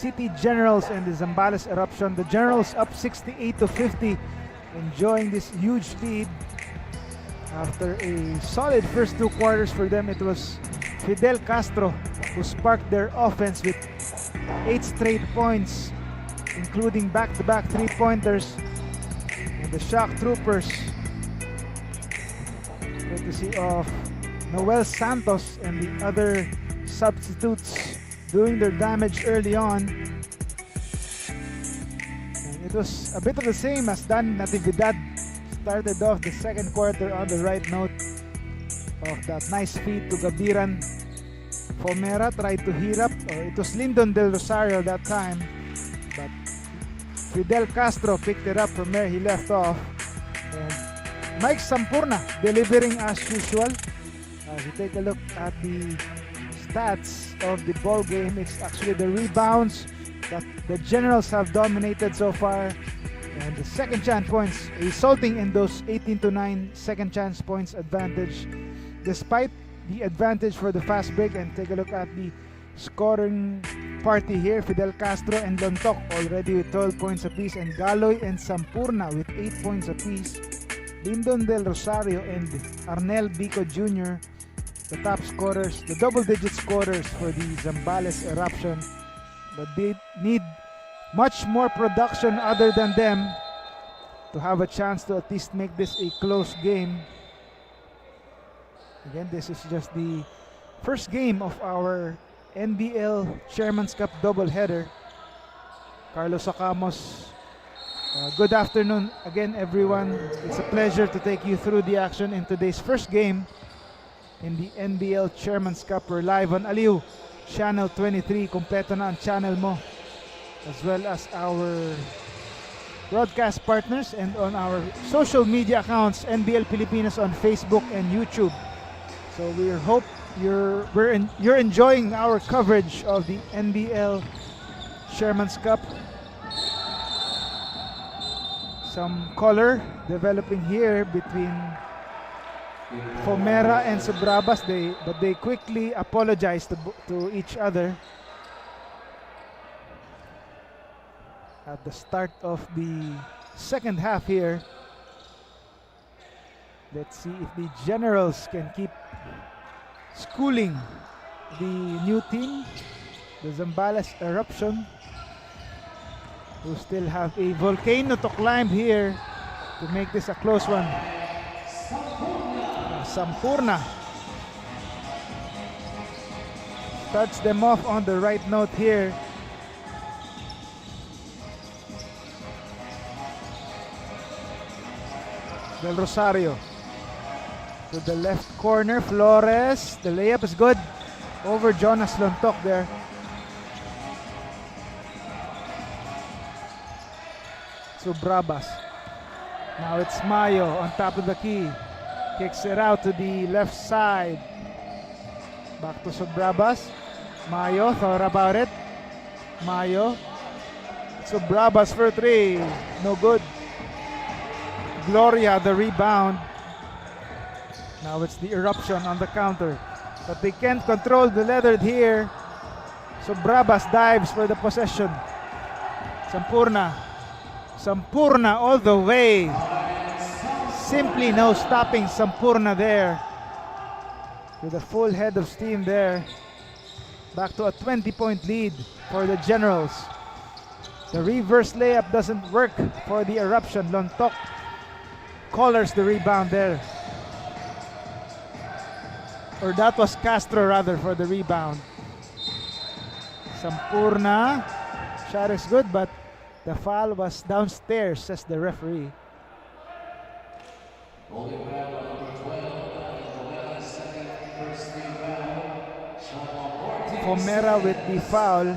City Generals and the Zambales Eruption. The Generals up 68-50, enjoying this huge lead. After a solid first 2 quarters for them, it was Fidel Castro who sparked their offense with 8 straight points, including back-to-back 3-pointers. And the Shock Troopers, courtesy of Noel Santos and the other substitutes, doing their damage early on. And it was a bit of the same as Dan Natividad started off the second quarter on the right note of that nice feed to Gabiran. Fomera tried to heat up, or it was Lyndon Del Rosario that time, but Fidel Castro picked it up from where he left off. And Mike Sampurna delivering as usual. As you take a look at the stats of the ball game, it's actually the rebounds that the Generals have dominated so far, and the second chance points resulting in those 18-9 second chance points advantage, despite the advantage for the fast break. And take a look at the scoring party here. Fidel Castro and Lontok already with 12 points apiece, and Galoy and Sampurna with 8 points apiece. Lyndon Del Rosario and Arnel Bico Jr., the top scorers, the double-digit scorers for the Zambales Eruption. But they need much more production other than them to have a chance to at least make this a close game. Again, this is just the first game of our NBL Chairman's Cup doubleheader. Carlos Sacamos, good afternoon again, everyone. It's a pleasure to take you through the action in today's first game in the NBL Chairman's Cup. We're live on Aliw Channel 23, kompleto na ang channel mo, as well as our broadcast partners, and on our social media accounts, NBL Pilipinas on Facebook and YouTube. So we hope you're enjoying our coverage of the NBL Chairman's Cup. Some color developing here between Fomera and Sobrabas, but they quickly apologized to each other at the start of the second half here. Let's see if the Generals can keep schooling the new team, the Zambales Eruption, who still have a volcano to climb here to make this a close one. Sampurna starts them off on the right note here. Del Rosario to the left corner. Flores, the layup is good over Jonas Lontok there. Sobrabas. Now it's Mayo on top of the key. Kicks it out to the left side. Back to Sobrabas. Mayo thought about it. Mayo. Sobrabas for 3. No good. Gloria the rebound. Now it's the Eruption on the counter, but they can't control the leatherd here. Sobrabas dives for the possession. Sampurna all the way. Simply no stopping Sampurna there, with a full head of steam there. Back to a 20-point lead for the Generals. The reverse layup doesn't work for the Eruption. Lontok collars the rebound there. Or that was Castro rather for the rebound. Sampurna, shot is good, but the foul was downstairs, says the referee. Fomera with the foul.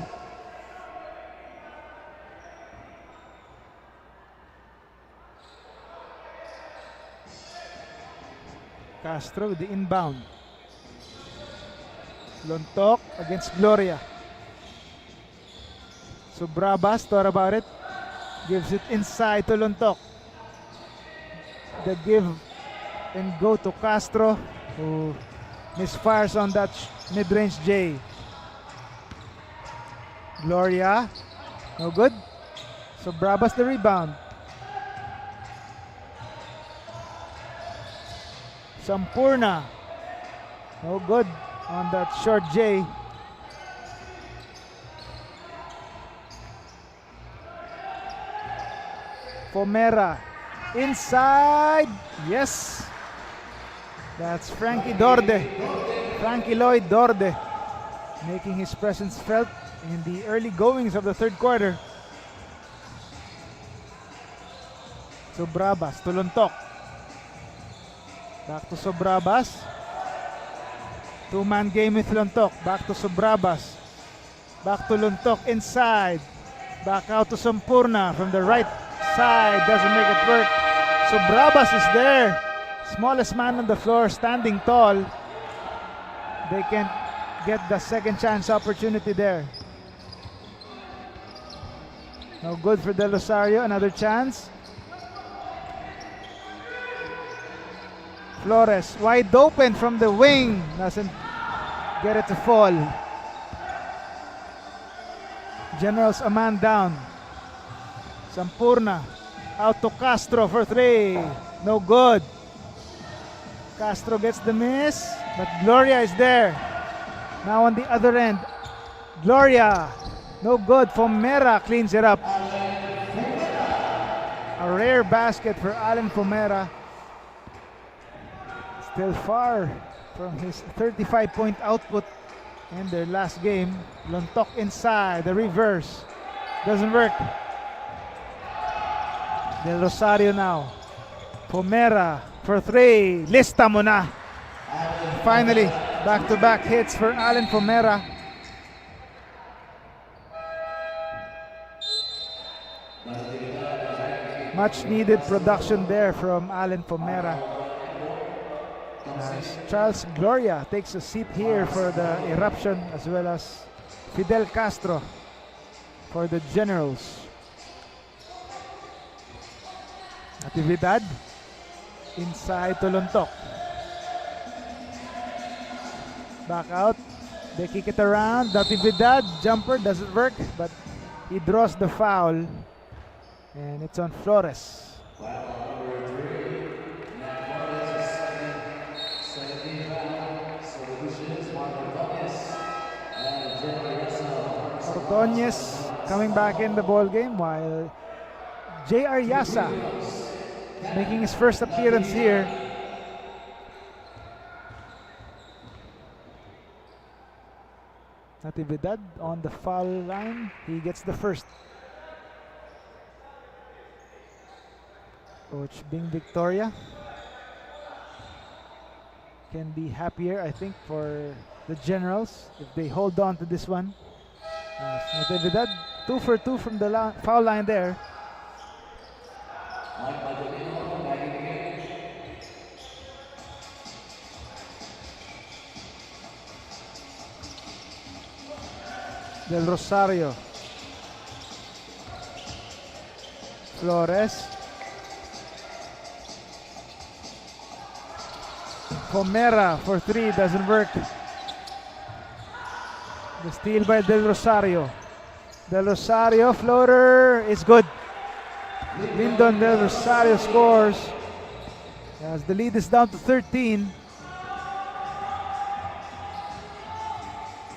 Castro with the inbound. Lontok against Gloria. Sobrabas thought about it. Gives it inside to Lontok. The give and go to Castro, who misfires on that mid-range J. Gloria. No good. So Brabas the rebound. Sampurna. No good on that short J. Pomera. Inside. Yes. That's Frankie Dorde. Frankie Lloyd Dorde making his presence felt in the early goings of the third quarter. Sobrabas, Tuluntok. Back to Sobrabas. Two-man game with Luntok. Back to Sobrabas. Back to Luntok inside. Back out to Sampurna from the right side. Doesn't make it work. Sobrabas is there. Smallest man on the floor, standing tall. They can get the second chance opportunity there. No good for Del Rosario. Another chance. Flores wide open from the wing. Doesn't get it to fall. Generals a man down. Sampurna out to Castro for three. No good. Castro gets the miss, but Gloria is there. Now on the other end, Gloria. No good. Pomera cleans it up. A rare basket for Allen Pomera. Still far from his 35-point output in their last game. Lontok inside, the reverse. Doesn't work. Del Rosario now. Pomera for three. Lista mo na. Finally, back-to-back hits for Allen Pomera. Much needed production there from Allen Pomera. As Charles Gloria takes a seat here for the Eruption, as well as Fidel Castro for the Generals. Natividad inside to Lontok. Back out. They kick it around. Natividad jumper doesn't work, but he draws the foul, and it's on Flores. Ordonez coming back in the ball game, while J.R. Yasa making his first appearance here. Natividad on the foul line. He gets the first. Coach Bing Victoria can be happier, I think, for the Generals if they hold on to this one. Natividad 2 for 2 from the foul line there. Del Rosario. Flores. Pomera for three, doesn't work. The steal by Del Rosario. Del Rosario floater is good. Lyndon Del Rosario scores as the lead is down to 13.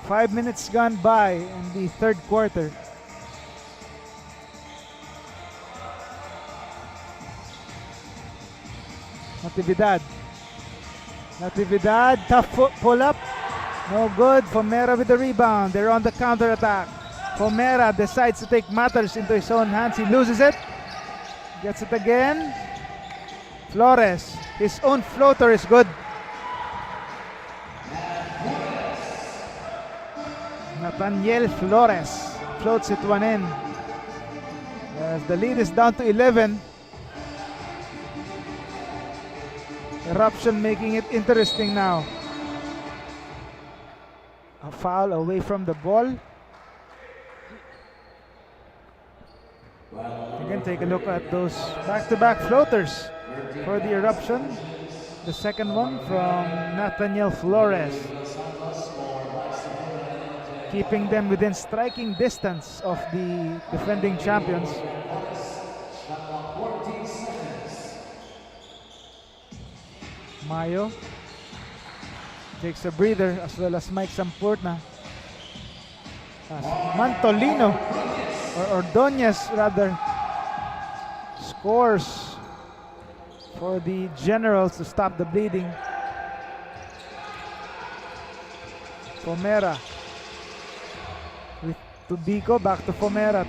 5 minutes gone by in the third quarter. Natividad. Natividad, tough pull up. No good. Pomera with the rebound. They're on the counter attack. Pomera decides to take matters into his own hands. He loses it. Gets it again. Flores. His own floater is good. Nathaniel Flores floats it one in. As the lead is down to 11. Eruption making it interesting now. A foul away from the ball. Again, take a look at those back-to-back floaters for the Eruption. The second one from Nathaniel Flores. keeping them within striking distance of the defending champions. Mayo takes a breather, as well as Mike Sampurna. As Mantolino, or Ordonez rather, scores for the Generals to stop the bleeding. Fomera with Tubico, back to Fomera.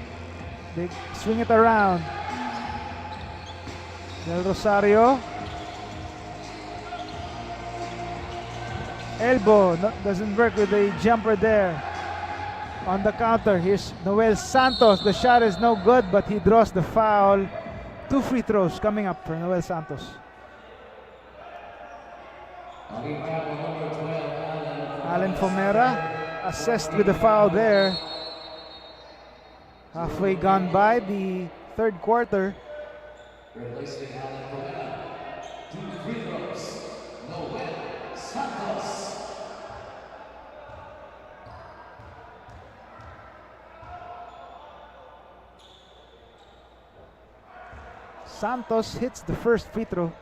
They swing it around. Del Rosario. Elbow doesn't work with the jumper there. On the counter, here's Noel Santos. The shot is no good, but he draws the foul. 2 free throws coming up for Noel Santos. Alan Fomera assessed with the foul there. Halfway gone by the third quarter. Replacing Alan Fomera. 2 free throws. Noel Santos. Santos hits the first free throw.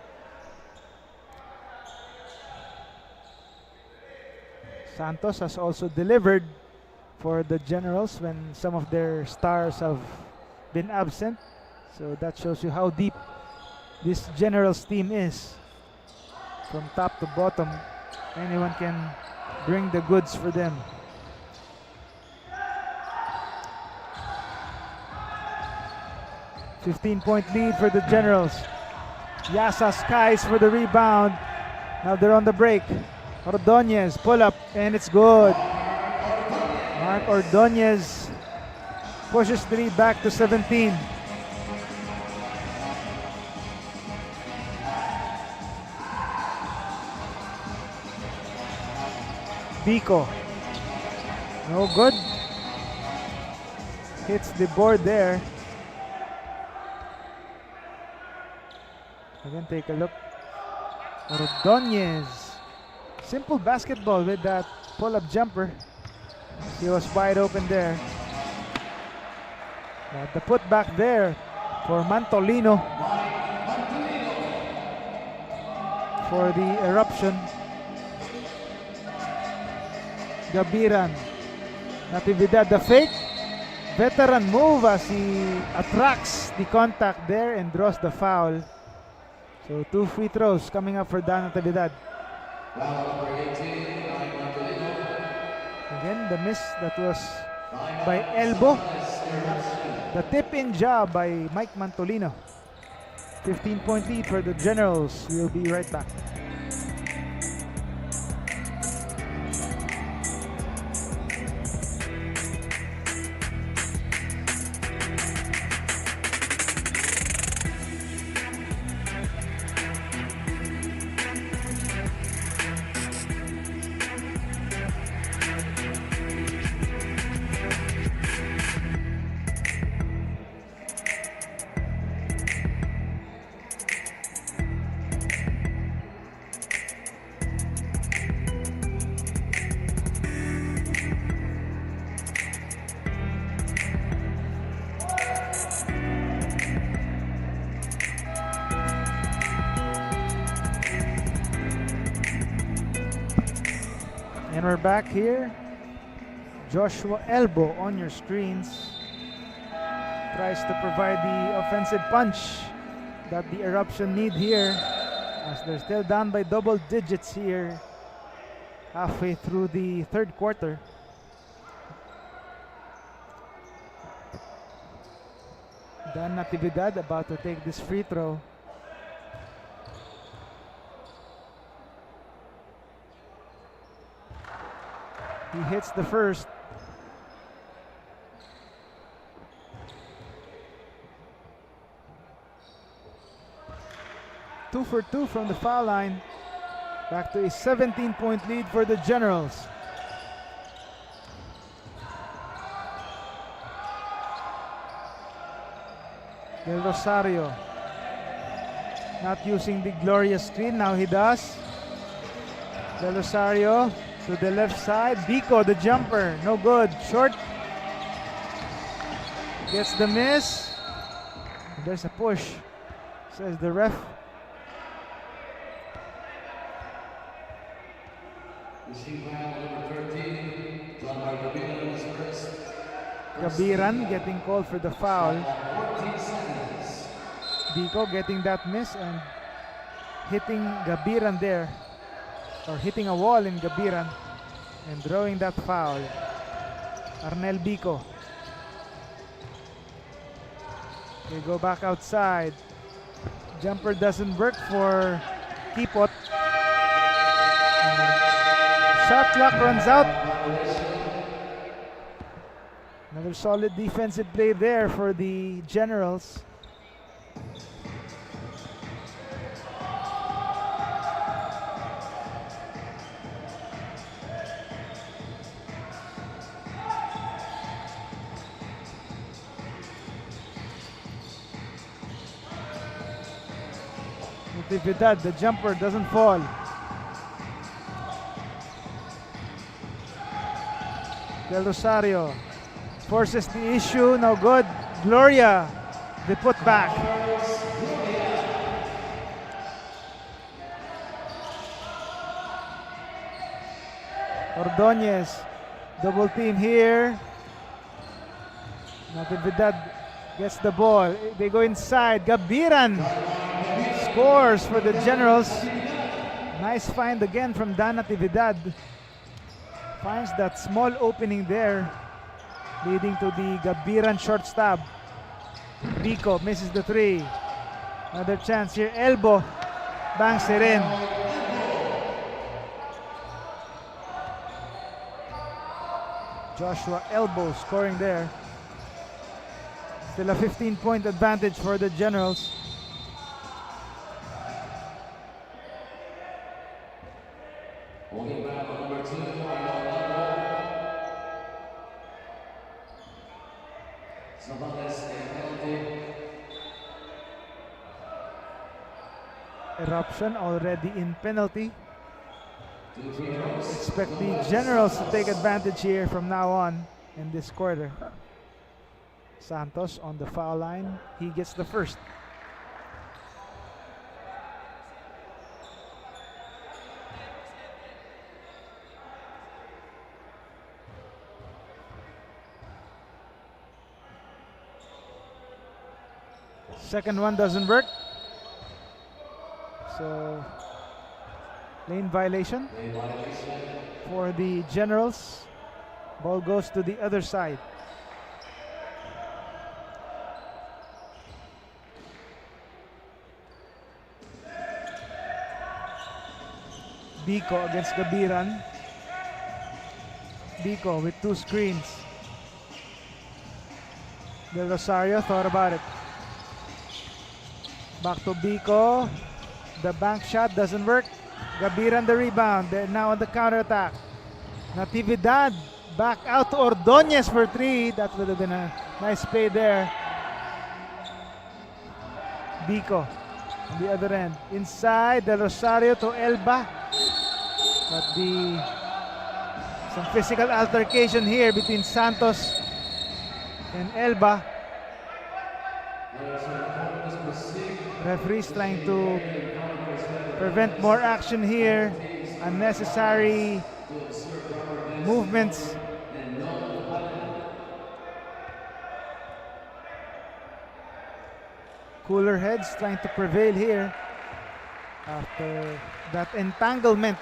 Santos has also delivered for the Generals when some of their stars have been absent. So that shows you how deep this Generals team is. From top to bottom, anyone can bring the goods for them. .15 lead for the Generals. Yasa skies for the rebound. Now they're on the break. Ordonez pull up, and it's good. Mark Ordonez pushes the lead back to 17. Pico, no good. Hits the board there. Again, take a look. Ordonez. Simple basketball with that pull-up jumper. He was wide open there. But the putback there for Mantolino. For the Eruption. Gabiran. Natividad, the fake. Veteran move as he attracts the contact there and draws the foul. So 2 free throws coming up for Dan Natividad. Again, the miss that was by elbow. The tip-in job by Mike Mantolino. 15 lead for the Generals. We'll be right back. And we're back here. Joshua Elbow on your screens. Tries to provide the offensive punch that the Eruption need here, as they're still down by double digits here halfway through the third quarter. Dan Natividad about to take this free throw. He hits the first. Two for two from the foul line. Back to a 17-point lead for the Generals. Del Rosario not using the glorious screen. Now he does. Del Rosario To the left side, Biko, the jumper, no good. Short. Gets the miss. There's a push, says the ref. Gabiran getting called for the foul. Biko getting that miss and hitting Gabiran there, or hitting a wall in Gabiran and drawing that foul. Arnel Biko. They go back outside. Jumper doesn't work for Kipot. Shot clock runs out. Another solid defensive play there for the Generals. Natividad, the jumper doesn't fall. Del Rosario forces the issue, no good. Gloria, the putback. Ordonez, double team here. Natividad gets the ball. They go inside. Gabiran scores for the Generals. Nice find again from Dan Natividad. Finds that small opening there, leading to the Gabiran short stab. Biko misses the three. Another chance here. Elbow bangs it in. Joshua Elbow scoring there. Still a 15-point advantage for the Generals. Eruption already in penalty. Expect the Generals to take advantage here from now on in this quarter. Santos on the foul line. He gets the first. Second one doesn't work. So, lane violation for the Generals. Ball goes to the other side. Biko against Gabiran. Biko with two screens. Del Rosario thought about it. Back to Biko. The bank shot doesn't work. Gabiran the rebound. They're now on the counterattack. Natividad back out to Ordonez for three. That would have been a nice play there. Biko on the other end. Inside, Del Rosario to Elba. But some physical altercation here between Santos and Elba. Referees trying to prevent more action here. Unnecessary movements. Cooler heads trying to prevail here after that entanglement.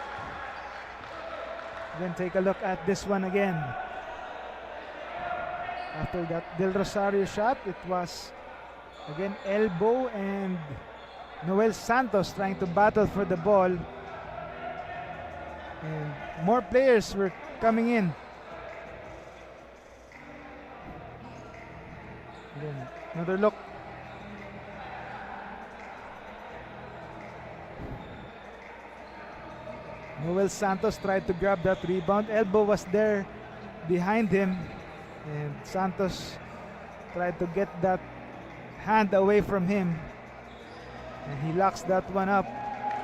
Then take a look at this one again. After that Del Rosario shot, it was again Elbow and Noel Santos trying to battle for the ball. And more players were coming in. Again, another look. Noel Santos tried to grab that rebound. Elbow was there behind him. And Santos tried to get that hand away from him. And he locks that one up.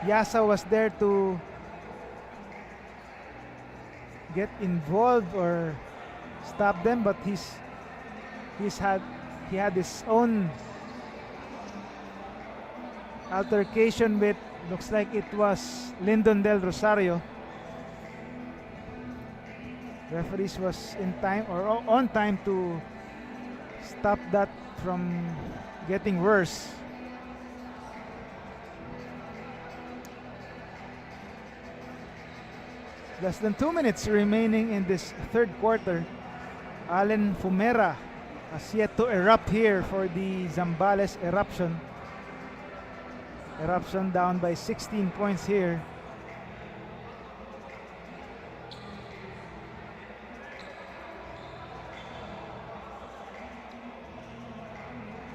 Yasa was there to get involved or stop them, but he had his own altercation with, looks like it was Lyndon Del Rosario. Referees was in time or on time to stop that from getting worse. Less than 2 minutes remaining in this third quarter. Allen Fumera has yet to erupt here for the Zambales Eruption. Eruption down by 16 points here.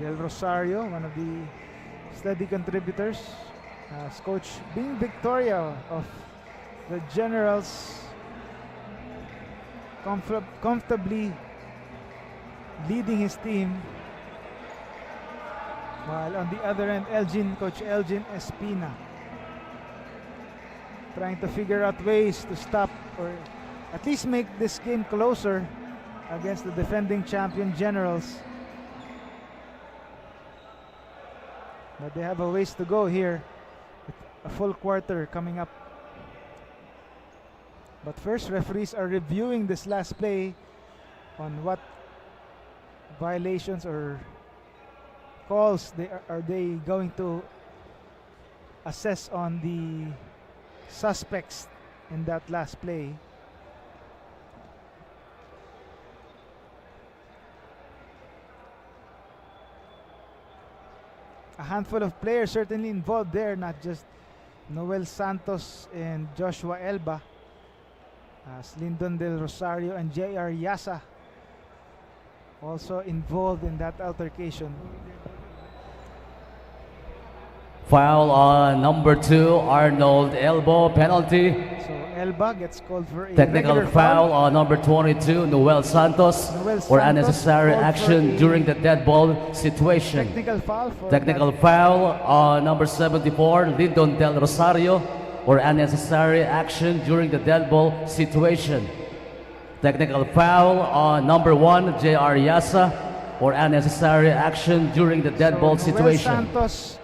Del Rosario, one of the steady contributors, as coach being Victoria of the Generals, comfortably leading his team, while on the other end, Coach Elgin Espina, trying to figure out ways to stop or at least make this game closer against the defending champion Generals. But they have a ways to go here, with a full quarter coming up. But first, referees are reviewing this last play on what violations or calls are they going to assess on the suspects in that last play. A handful of players certainly involved there, not just Noel Santos and Joshua Elba, as Lyndon Del Rosario and J.R. Yasa also involved in that altercation. Foul on number 2, Arnold, elbow penalty. So Elba gets called for a Technical regular foul on number 22, Noel Santos, for unnecessary action during the dead ball situation. Technical foul for Technical foul on number 74, Lyndon Del Rosario, or unnecessary action during the dead ball situation. Technical foul on number 1, J.R. Yasa, or unnecessary action during the dead ball situation. Noel Santos,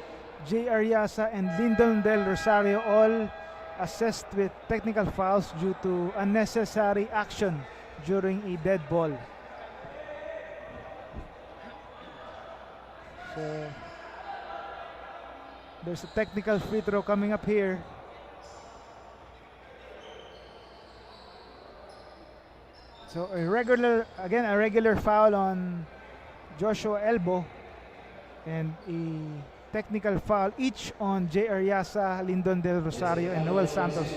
J.R. Yasa, and Lyndon Del Rosario all assessed with technical fouls due to unnecessary action during a dead ball. So there's a technical free throw coming up here. So a regular foul on Joshua Elbo, and a technical foul each on J.R. Yasa, Lyndon Del Rosario, and Noel Santos.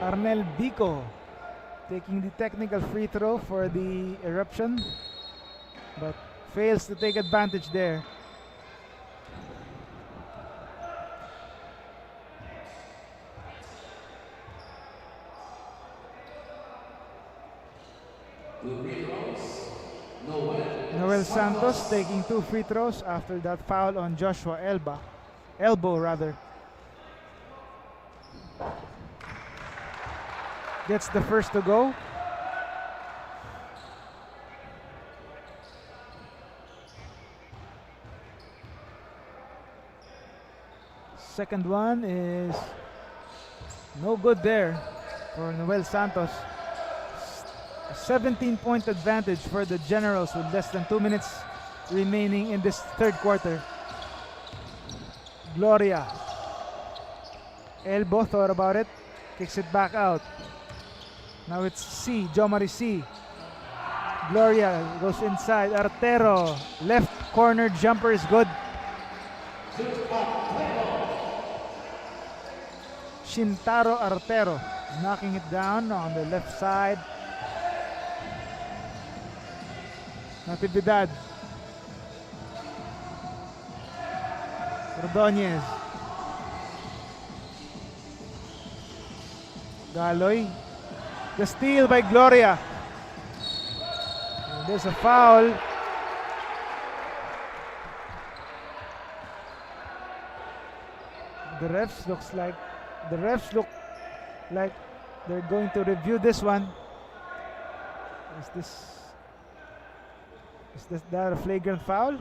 Arnel Bico taking the technical free throw for the Eruption, but fails to take advantage there. Noel Santos taking 2 free throws after that foul on Joshua Elbow rather. Gets the first to go. Second one is no good there for Noel Santos. A 17-point advantage for the Generals with less than 2 minutes remaining in this third quarter. Gloria. Elbow thought about it. Kicks it back out. Now it's Jomari C. Gloria goes inside. Artero. Left corner jumper is good. Shintaro Artero knocking it down on the left side. Natividad. Ordonez. Galoy. The steal by Gloria. And there's a foul. The refs look like they're going to review this one. Is that a flagrant foul?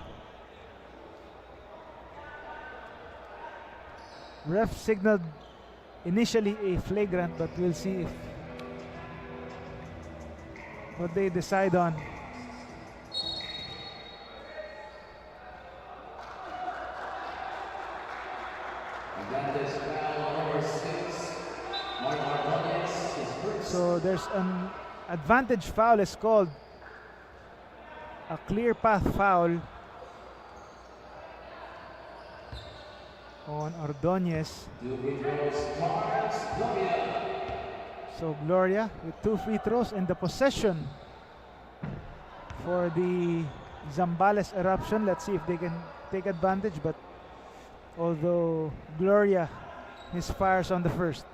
Ref signaled initially a flagrant, but we'll see what they decide on. So there's an advantage foul is called. A clear path foul on Ordonez. So Gloria with 2 free throws, and the possession for the Zambales Eruption. Let's see if they can take advantage, but although Gloria misfires on the first.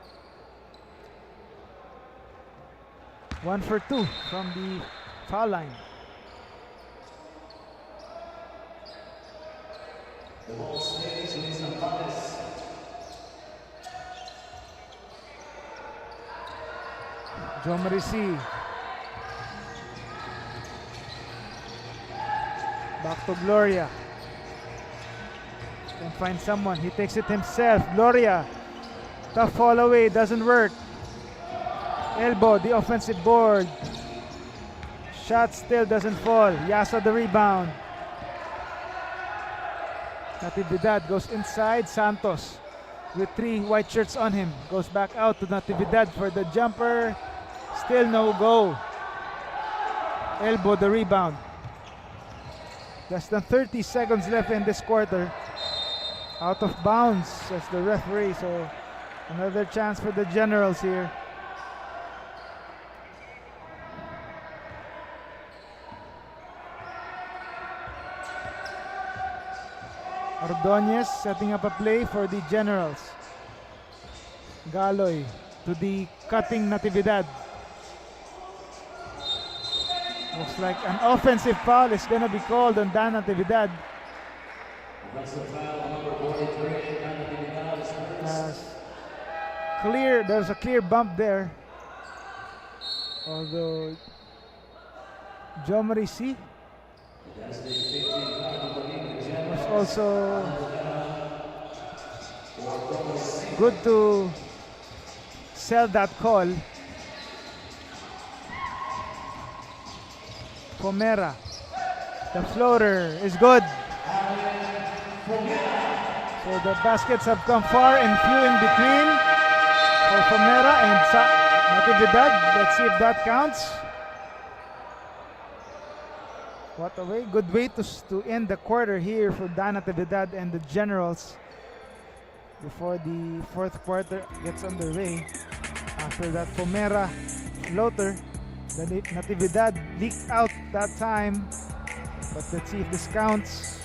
1 for 2 from the foul line. The ball stays with Zambales. John Marisi. Back to Gloria. Can find someone. He takes it himself. Gloria. Tough fall away. Doesn't work. Elbow. The offensive board. Shot still doesn't fall. Yasa the rebound. Natividad goes inside. Santos with 3 white shirts on him. Goes back out to Natividad for the jumper. Still no go. Elbow the rebound. Less than 30 seconds left in this quarter. Out of bounds as the referee. So another chance for the Generals here. Ordonez setting up a play for the Generals. Galoy to the cutting Natividad. Looks like an offensive foul is going to be called on Dan Natividad. There's a clear bump there. Although John Marisi was also good to sell that call. Pomera, the floater is good. So the baskets have come far and few in between for Pomera and Natividad. Let's see if that counts. What a way, good way to end the quarter here for Dan Natividad and the Generals before the fourth quarter gets underway. After that Pomera floater, the Natividad leaked out that time, but let's see if this counts.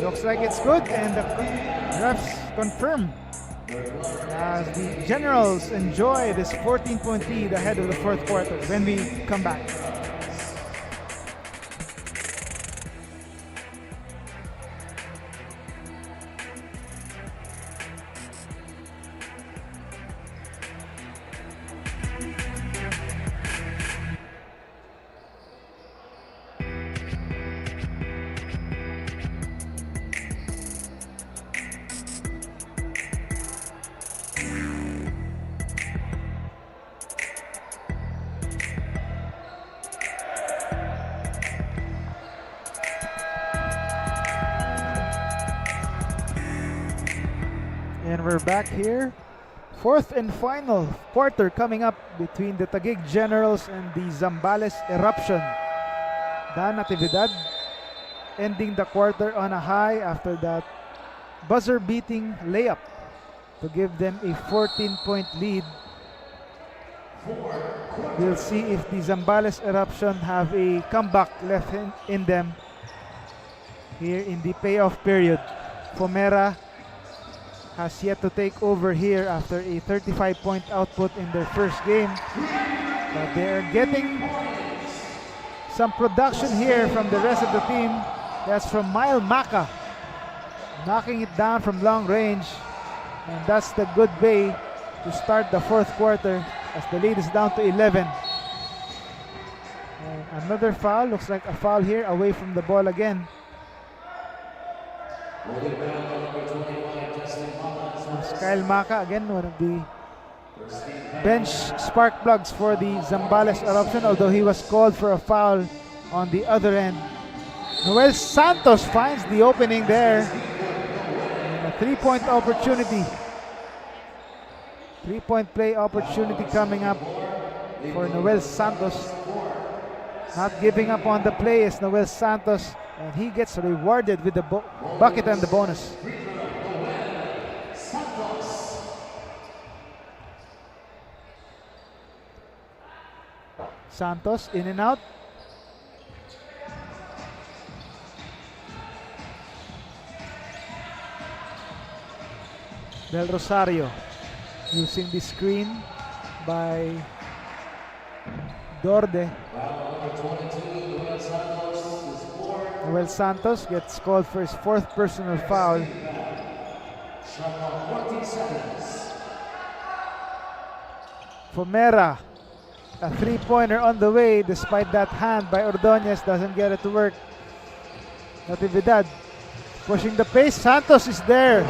Looks like it's good, and the refs confirm as the Generals enjoy this 14-point lead ahead of the fourth quarter when we come back. And we're back here. Fourth and final quarter coming up between the Taguig Generals and the Zambales Eruption. Dan Natividad ending the quarter on a high after that buzzer-beating layup to give them a 14-point lead. We'll see if the Zambales Eruption have a comeback left in them here in the payoff period. Fomera has yet to take over here after a 35-point output in their first game. But they're getting some production here from the rest of the team. That's from Mile Maka, knocking it down from long range. And that's the good way to start the fourth quarter as the lead is down to 11. And another foul, looks like a foul here, away from the ball again. So Kyle Maka, again, one of the bench spark plugs for the Zambales Eruption, although he was called for a foul on the other end. Noel Santos finds the opening there. And a three-point opportunity. Three-point play opportunity coming up for Noel Santos. Not giving up on the play is Noel Santos, and he gets rewarded with the bucket and the bonus. Santos in and out. Del Rosario using the screen by Dorde. Noel Santos gets called for his fourth personal foul. Fomera, a three-pointer on the way, despite that hand by Ordonez, doesn't get it to work. Natividad pushing the pace. Santos is there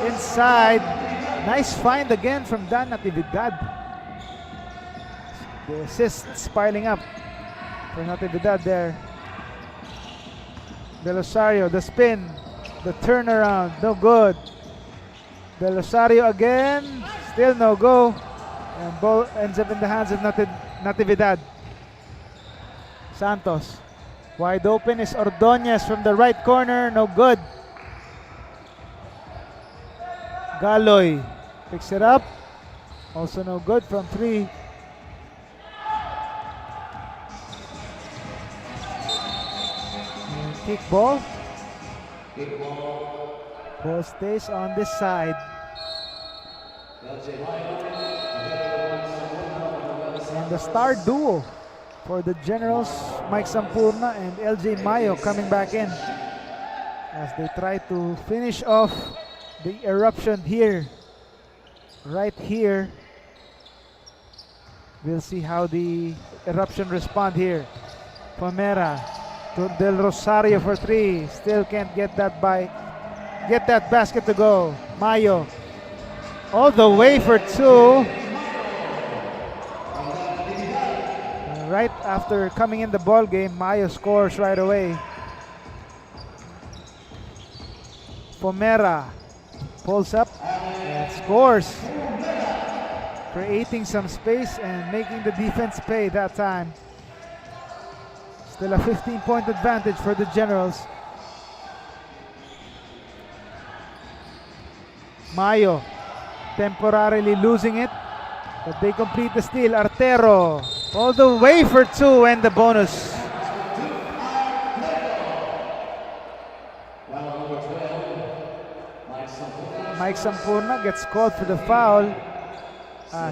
inside. Nice find again from Dan Natividad. The assists piling up for Natividad there. Del Rosario, the spin, the turnaround, no good. Del Rosario again, still no go. And ball ends up in the hands of Natividad. Santos, wide open is Ordonez from the right corner, no good. Galoy picks it up, also no good from three. And kick ball. Ball stays on this side. And the star duo for the Generals, Mike Sampurna and LJ Mayo, coming back in as they try to finish off the Eruption here, right here. We'll see how the Eruption respond here. Fomera to Del Rosario for three, still can't get that basket to go. Mayo all the way for two. Right after coming in the ball game, Mayo scores right away. Fomera pulls up and scores, creating some space and making the defense pay that time. Still a 15-point advantage for the Generals. Mayo temporarily losing it, but they complete the steal. Artero all the way for two and the bonus. Mike Sampurna gets called for the foul.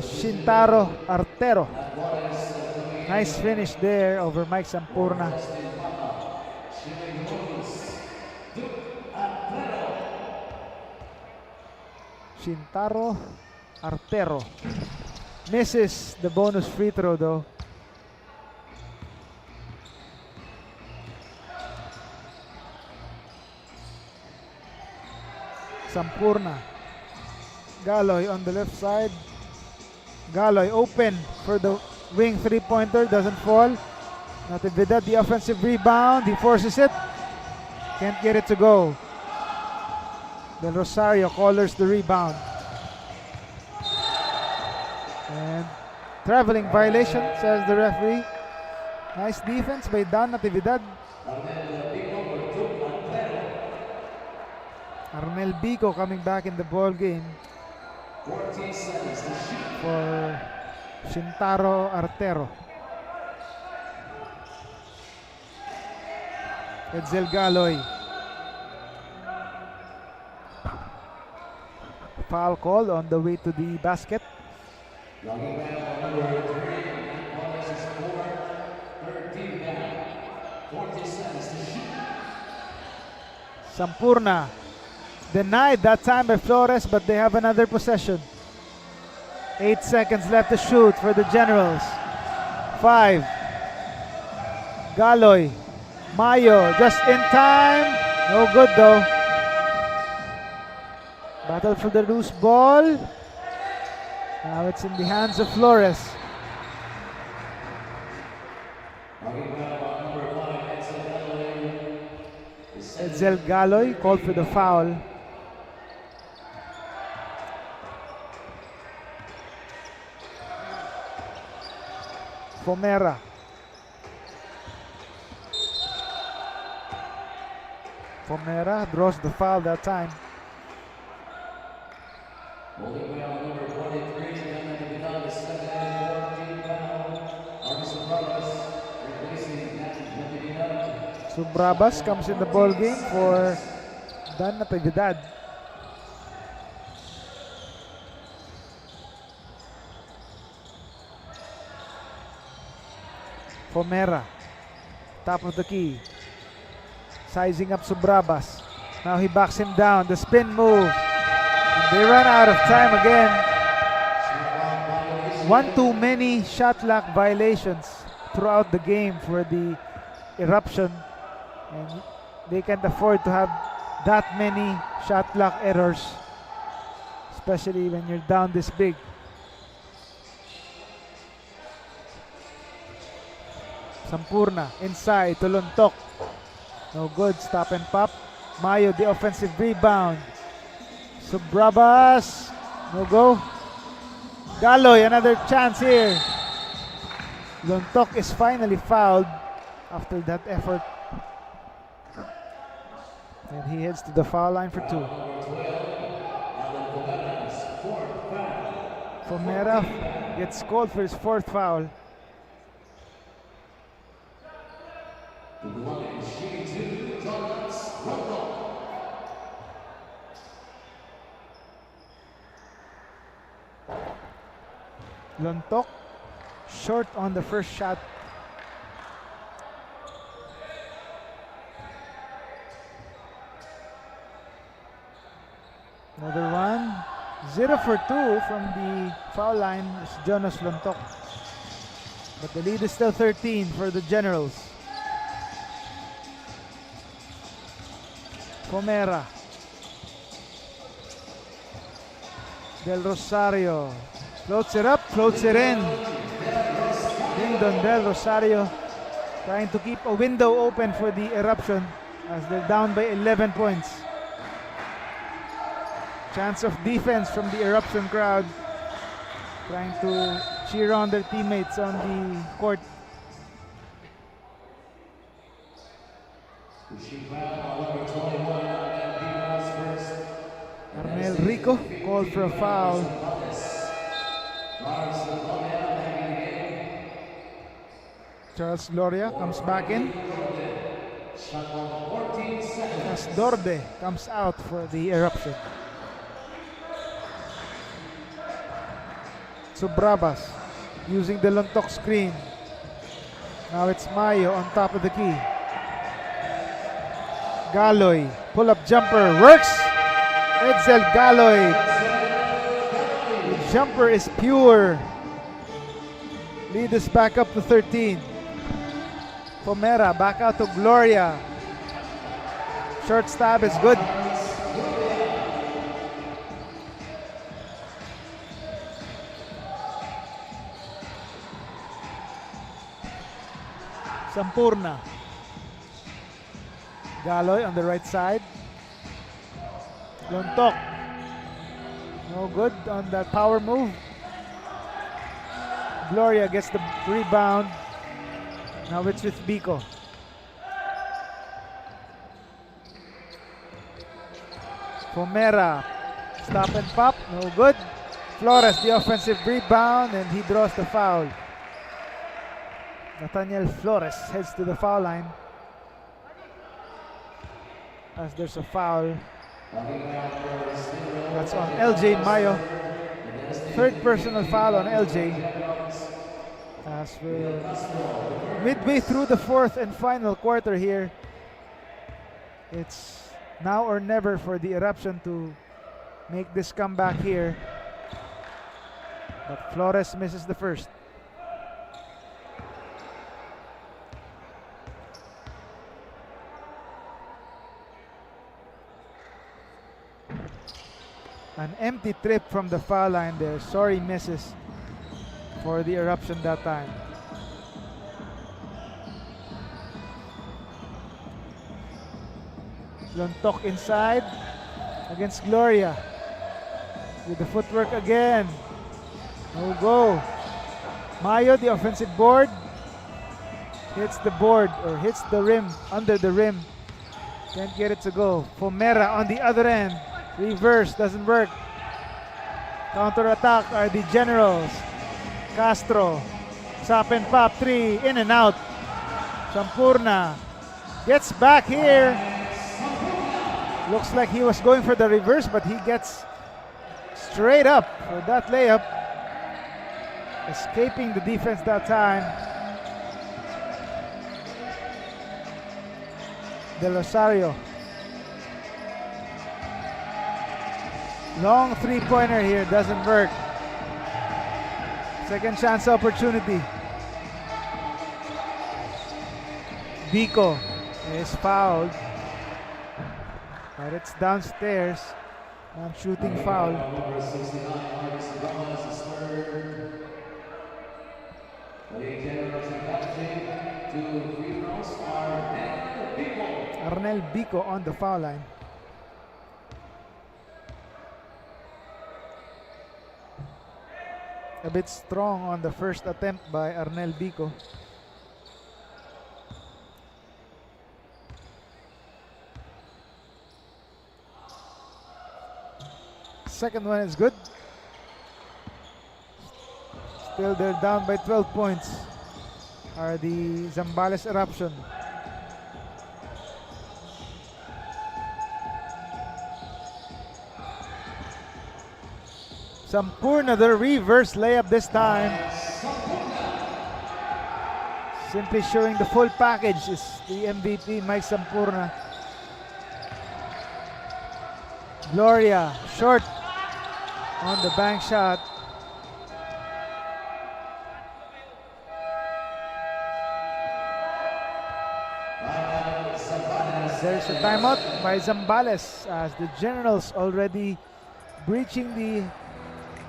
Shintaro Artero. Nice finish there over Mike Sampurna. Shintaro Artero misses the bonus free throw though. Sampurna. Galoy on the left side. Galoy open for the wing three-pointer, doesn't fall. Natividad the offensive rebound, he forces it, can't get it to go. Del Rosario collars the rebound. And traveling violation, says the referee. Nice defense by Dan Natividad. Arnel Bico coming back in the ball game for Shintaro Artero. Edsel Galoy foul call on the way to the basket. Sampurna denied that time by Flores, but they have another possession. 8 seconds left to shoot for the Generals. 5. Galoy. Mayo just in time. No good though. Battle for the loose ball. Now it's in the hands of Flores. Edsel Galoy called for the foul. Fomera. Fomera draws the foul that time. Subrabas comes in the ball game for Dan Natividad. Fomera, top of the key, sizing up Subrabas. Now he backs him down, the spin move. And they run out of time again. One too many shot clock violations throughout the game for the Eruption. And they can't afford to have that many shot clock errors, especially when you're down this big. Sampurna inside to Lontok. No good, stop and pop. Mayo the offensive rebound. Subrabas, no go. Galoy, another chance here. Lontok is finally fouled after that effort. And he heads to the foul line for 2. Fomera gets called for his 4th foul. Lontok short on the first shot. Another one. 0 for 2 from the foul line is Jonas Lontok. But the lead is still 13 for the Generals. Fomera. Del Rosario. Floats it up, floats it in. Ding-dong Del Rosario trying to keep a window open for the Eruption as they're down by 11 points. Chance of defense from the Eruption crowd, trying to cheer on their teammates on the court. Arnel Rico called for a foul. Charles Gloria comes back in. As Dorde comes out for the Eruption. Subrabas using the Lontok screen. Now it's Mayo on top of the key. Galoy, pull-up jumper, works! Edsel Galoy. The jumper is pure. Lead is back up to 13. Fomera back out to Gloria. Short stab is good. Sampurna. Galoy on the right side. Lontok. No good on that power move. Gloria gets the rebound. Now it's with Biko. Fomera. Stop and pop. No good. Flores the offensive rebound and he draws the foul. Nathaniel Flores heads to the foul line as there's a foul That's on LJ Mayo. Third personal foul on LJ. As we're midway through the fourth and final quarter here. It's now or never for the Eruption to make this comeback here. But Flores misses the first. An empty trip from the foul line there. Sorry misses for the Eruption that time. Lontok inside against Gloria. With the footwork again. No go. Mayo, the offensive board. Hits the board or hits the rim, under the rim. Can't get it to go. Fomera on the other end. Reverse, doesn't work. Counter attack are the Generals. Castro. Sap and pop, three, in and out. Sampurna gets back here. Looks like he was going for the reverse, but he gets straight up for that layup. Escaping the defense that time. Del Rosario. Long three-pointer here, doesn't work. Second chance opportunity. Biko is fouled. But it's downstairs. Non-shooting foul. Arnel Biko on the foul line. A bit strong on the first attempt by Arnel Biko. Second one is good. Still they're down by 12 points. Are the Zambales Eruption. Sampurna, the reverse layup this time. Simply showing the full package is the MVP, Mike Sampurna. Gloria, short on the bank shot. There's a timeout by Zambales as the Generals already breaching the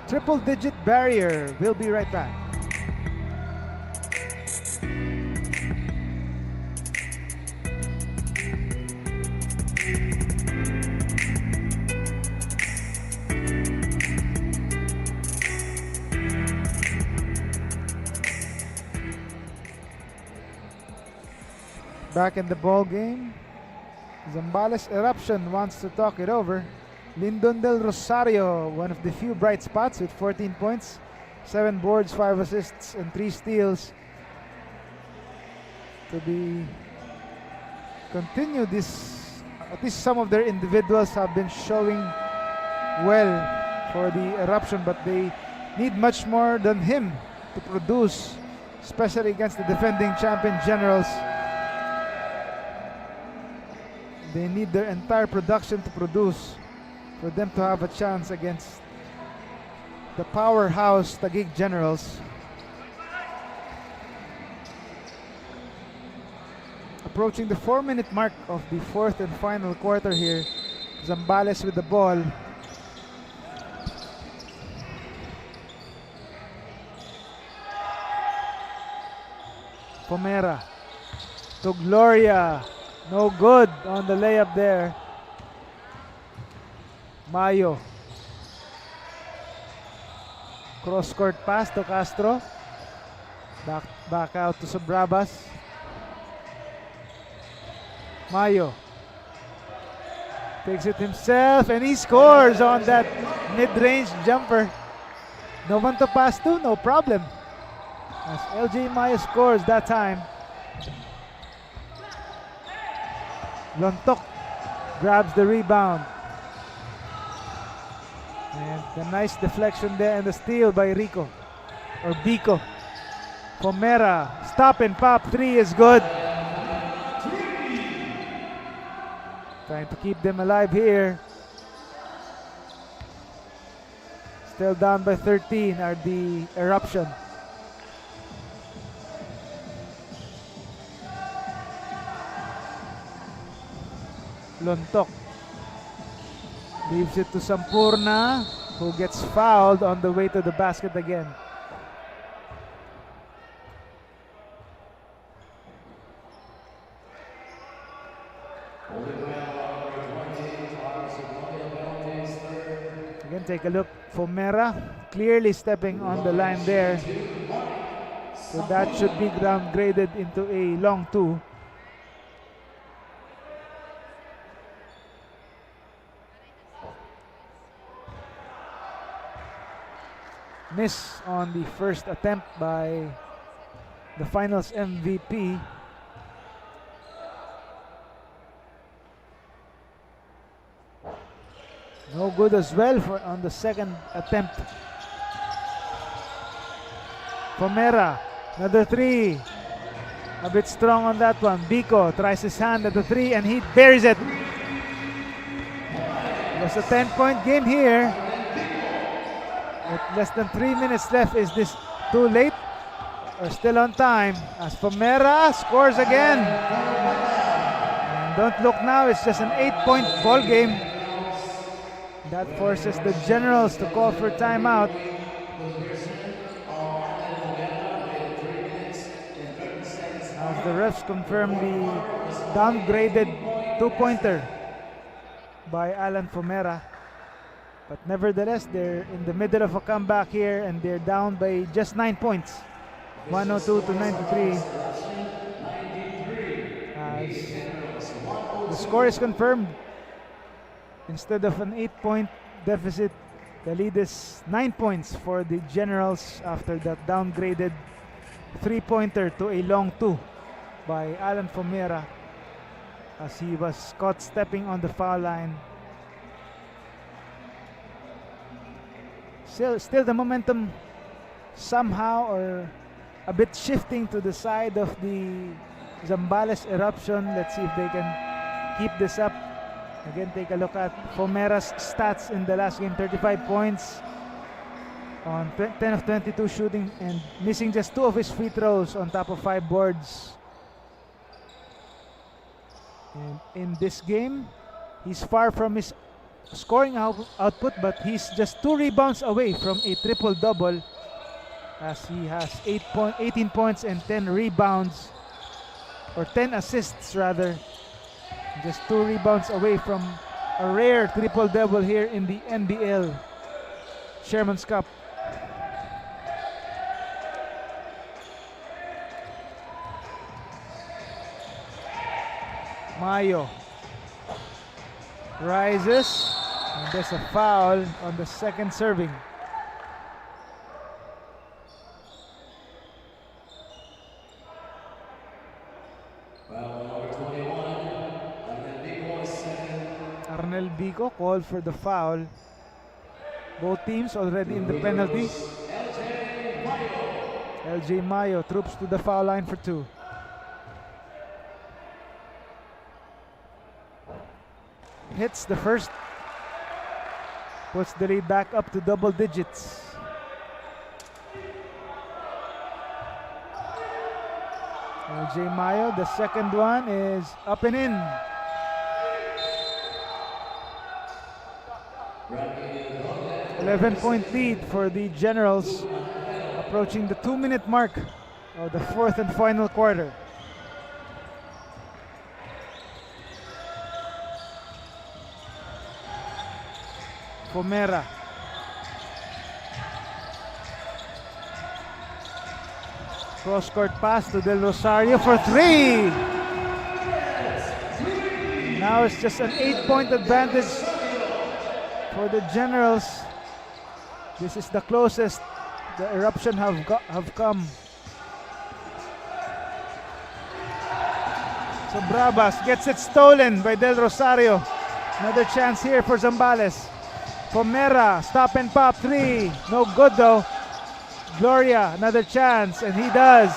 triple-digit barrier. We'll be right back. Back in the ball game. Zambales Eruption wants to talk it over. Lindon Del Rosario, one of the few bright spots with 14 points, 7 boards, 5 assists, and 3 steals. To continue this, at least some of their individuals have been showing well for the Eruption, but they need much more than him to produce, especially against the defending champion Generals. They need their entire production to produce for them to have a chance against the powerhouse Taguig Generals. Approaching the 4-minute mark of the fourth and final quarter here. Zambales with the ball. Fomera to Gloria. No good on the layup there. Mayo. Cross-court pass to Castro. Back out to Sobrabas. Mayo. Takes it himself and he scores on that mid-range jumper. No one to pass to, no problem. As LJ Mayo scores that time. Lontok grabs the rebound. And the nice deflection there and the steal by Rico. Or Biko. Fomera. Stop and pop. 3 is good. Trying to keep them alive here. Still down by 13 are the Eruption. Lontok leaves it to Sampurna, who gets fouled on the way to the basket again. Again, take a look. Fomera clearly stepping on the line there. So that should be downgraded into a long 2. Miss on the first attempt by the finals MVP. No good as well for on the second attempt. Fomera, another 3. A bit strong on that one. Biko tries his hand at the 3 and he buries it. It was a 10-point game here. With less than 3 minutes left, is this too late or still on time? As Fomera scores again. And don't look now, it's just an 8-point ball game. That forces the Generals to call for timeout. As the refs confirm the downgraded 2-pointer by Alan Fomera. But nevertheless, they're in the middle of a comeback here and they're down by just 9 points. 102 to 93. As the score is confirmed. Instead of an 8-point deficit, the lead is 9 points for the Generals after that downgraded 3-pointer to a long 2 by Alan Fomera as he was caught stepping on the foul line. Still the momentum somehow or a bit shifting to the side of the Zambales Eruption. Let's see if they can keep this up. Again, take a look at Fomera's stats in the last game. 35 points on 10 of 22 shooting and missing just 2 of his free throws on top of 5 boards. And in this game, he's far from his scoring output, but he's just 2 rebounds away from a triple-double as he has 18 points and 10 rebounds, or 10 assists rather. Just 2 rebounds away from a rare triple-double here in the NBL Sherman's Cup. Mayo rises, and there's a foul on the second serving. Arnel Biko called for the foul. Both teams already in the penalty. LJ Mayo troops to the foul line for 2. Hits the first, puts the lead back up to double digits. LJ Mayo, the second one is up and in. .11 lead for the Generals, approaching the 2-minute mark of the 4th and final quarter. Fomera. Cross-court pass to Del Rosario for 3. Now it's just an 8-point advantage for the Generals. This is the closest the Eruption have come. So Bravas gets it stolen by Del Rosario. Another chance here for Zambales. Pomera, stop and pop 3. No good though. Gloria, another chance, and he does.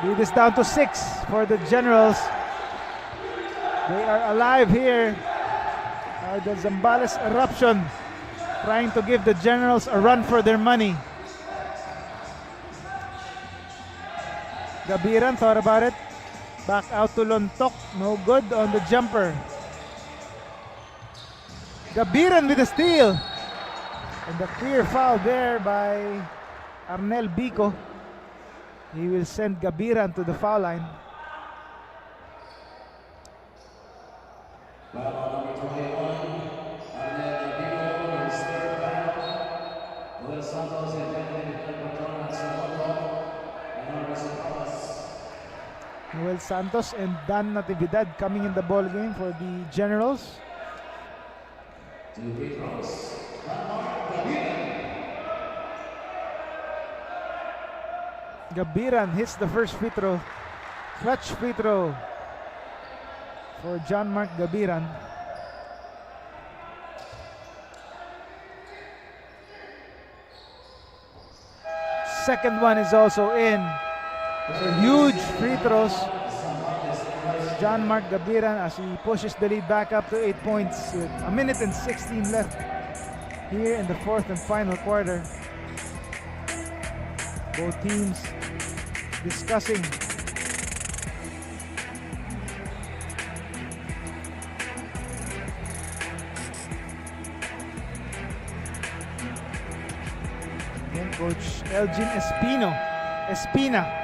Lead is down to 6 for the Generals. They are alive here. The Zambales Eruption trying to give the Generals a run for their money. Gabiran thought about it. Back out to Lontok. No good on the jumper. Gabiran with a steal. And the clear foul there by Arnel Bico. He will send Gabiran to the foul line. Noel Santos and Dan Natividad coming in the ball game for the Generals. Gabiran hits the first free throw. Clutch free throw for John Mark Gabiran. Second one is also in. So huge free throws. John Mark Gabiran as he pushes the lead back up to 8 points with a minute and 16 left here in the fourth and final quarter. Both teams discussing. Again, Coach Elgin Espina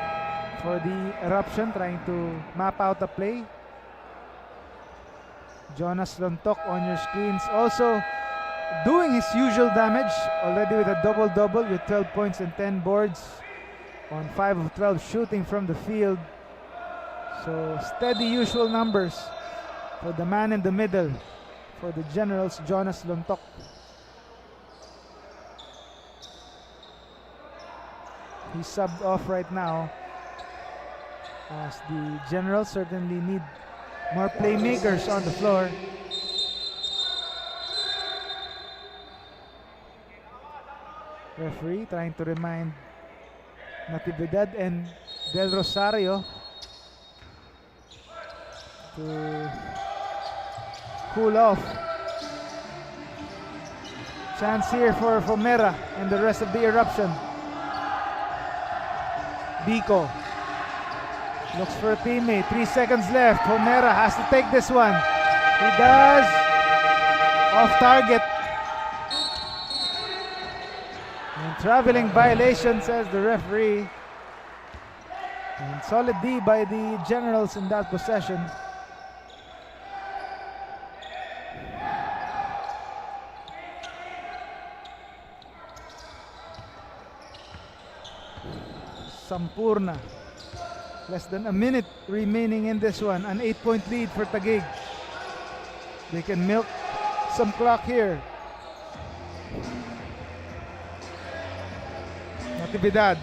for the Eruption, trying to map out a play. Jonas Lontok on your screens, also doing his usual damage, already with a double-double with 12 points and 10 boards on 5 of 12 shooting from the field. So steady usual numbers for the man in the middle for the Generals, Jonas Lontok. He's subbed off right now as the Generals certainly need more playmakers on the floor. Referee trying to remind Natividad and Del Rosario to cool off. Chance here for Fomera and the rest of the Eruption. Bico looks for a teammate. 3 seconds left. Fomera has to take this one. He does. Off target. And traveling violation, says the referee. And solid D by the Generals in that possession. Sampurna. Less than a minute remaining in this one. An 8-point lead for Taguig. They can milk some clock here. Natividad.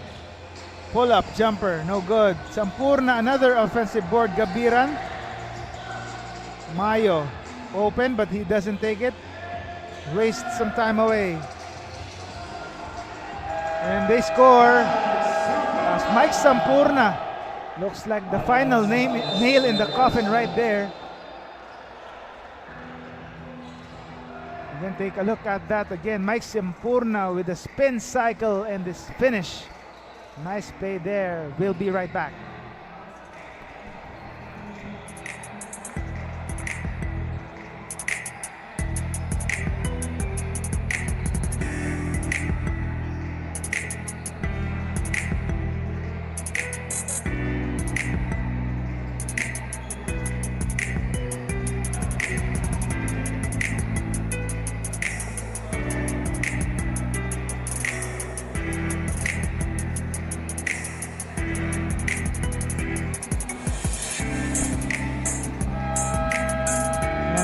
Pull up jumper. No good. Sampurna, another offensive board. Gabiran. Mayo. Open, but he doesn't take it. Waste some time away. And they score. As Mike Sampurna looks like the final nail in the coffin right there. Again, take a look at that again. Mike Sampurna with the spin cycle and this finish. Nice play there. We'll be right back.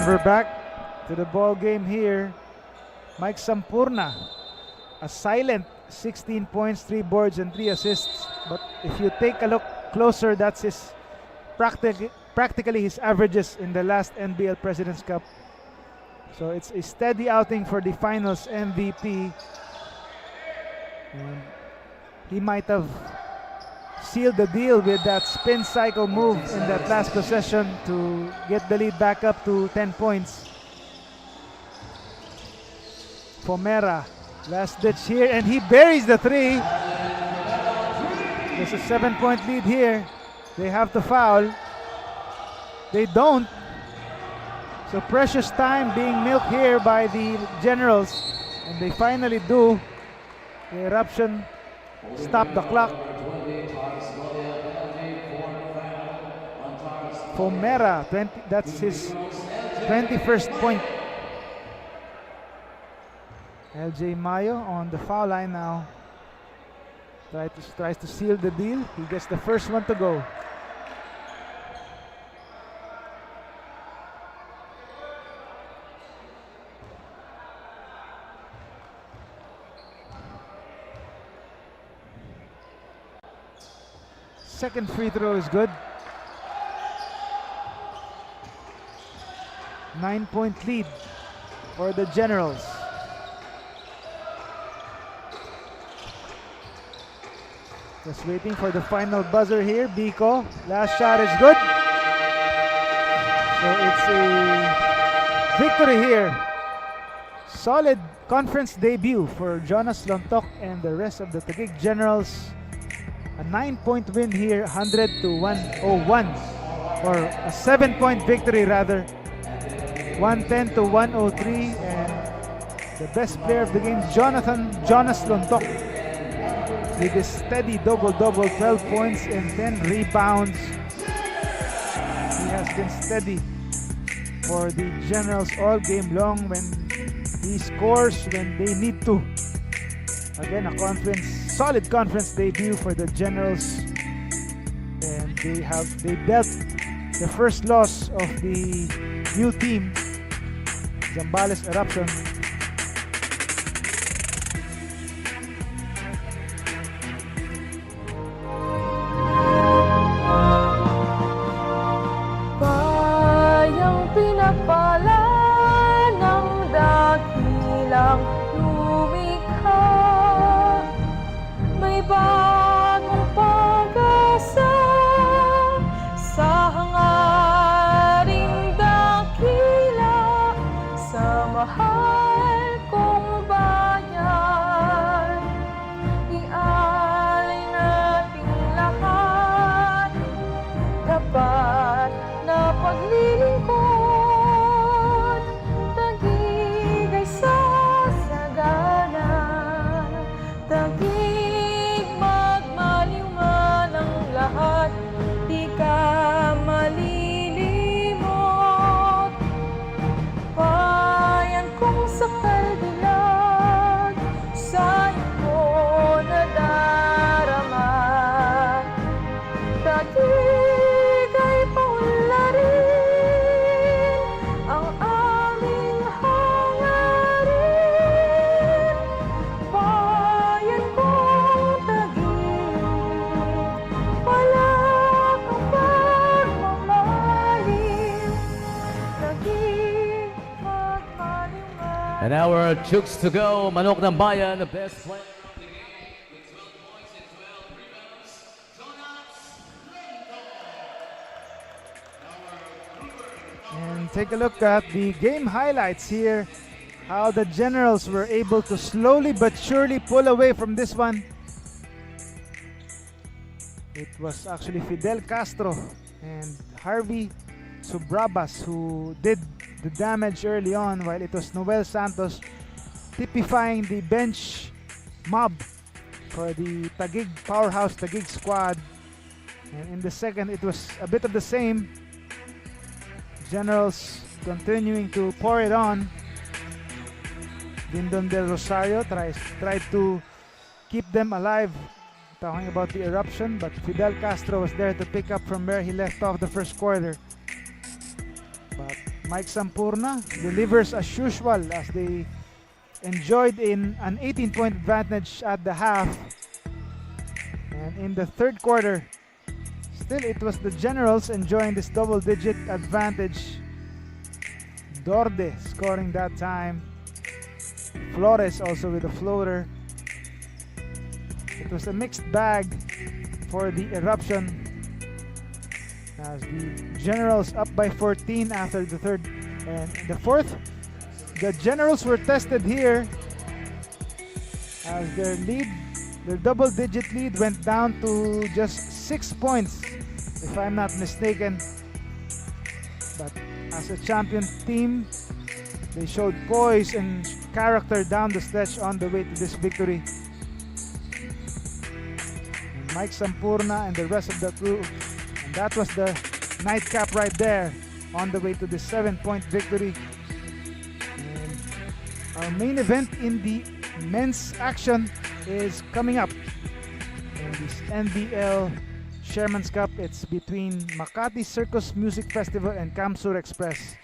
We're back to the ball game here. Mike Sampurna, a silent 16 points, 3 boards, and 3 assists. But if you take a look closer, that's his practically his averages in the last NBL President's Cup. So it's a steady outing for the finals MVP. And he might have sealed the deal with that spin cycle move in that last possession to get the lead back up to 10 points. Pomera, last ditch here, and he buries the three. There's a 7-point lead here. They have to foul. They don't. So precious time being milked here by the Generals, and they finally do. The Eruption stop the clock. Pomera, that's his 21st point. LJ Mayo on the foul line now. Tries to seal the deal. He gets the first one to go. Second free throw is good. 9-point lead for the Generals. Just waiting for the final buzzer here. Biko, last shot is good. So it's a victory here. Solid conference debut for Jonas Lontok and the rest of the Taguig Generals. A 9-point win here, 100 to 101. Or a 7-point victory rather. 110 to 103. And the best player of the game, Jonas Lontok, with a steady double-double, 12 points and 10 rebounds. He has been steady for the Generals all game long when he scores when they need to. Again, a solid conference debut for the Generals, and they dealt the first loss of the new team, Zambales Eruption. Pinagpala ng dakilang lumikha, may bagong pag-asa sa hangaring dakila, sa mahal kong bayan. Ialay nating lahat, dapat na paglilingkod. Taguig ay sasagana, Taguig magmaliwan ang lahat, di ka malilimot. Bayan kong sakal dilag, sa iyo ko nadarama. Taguig ay paunlarin ang aming hangarin. Bayan kong Taguig, palak ang pagmamalim. Taguig magmaliwan. And our chooks to go, Manok ng Bayan, the best player. And take a look at the game highlights here. How the Generals were able to slowly but surely pull away from this one. It was actually Fidel Castro and Harvey Subrabas who did the damage early on, while it was Noel Santos typifying the bench mob for the Taguig powerhouse Taguig squad. And in the second, it was a bit of the same. Generals continuing to pour it on. Dindon Del Rosario tried to keep them alive, talking about the Eruption, but Fidel Castro was there to pick up from where he left off the first quarter. But Mike Sampurna delivers as usual as they enjoyed an 18-point advantage at the half. And in the third quarter, still it was the Generals enjoying this double-digit advantage. Dorde scoring that time. Flores also with a floater. It was a mixed bag for the Eruption, as the Generals up by 14 after the third and the fourth. The Generals were tested here as their double-digit lead went down to just 6 points, if I'm not mistaken. But as a champion team, they showed poise and character down the stretch on the way to this victory. And Mike Sampurna and the rest of the crew, and that was the nightcap right there on the way to the 7-point victory. And our main event in the men's action is coming up in this NBL Sherman's Cup. It's between Makati Circus Music Festival and Kamsur Express.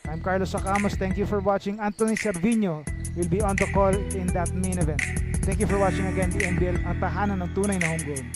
I'm Carlos Sacamos. Thank you for watching. Anthony Cerviño will be on the call in that main event. Thank you for watching again the NBL, ang tahanan ng tunay na homegrown.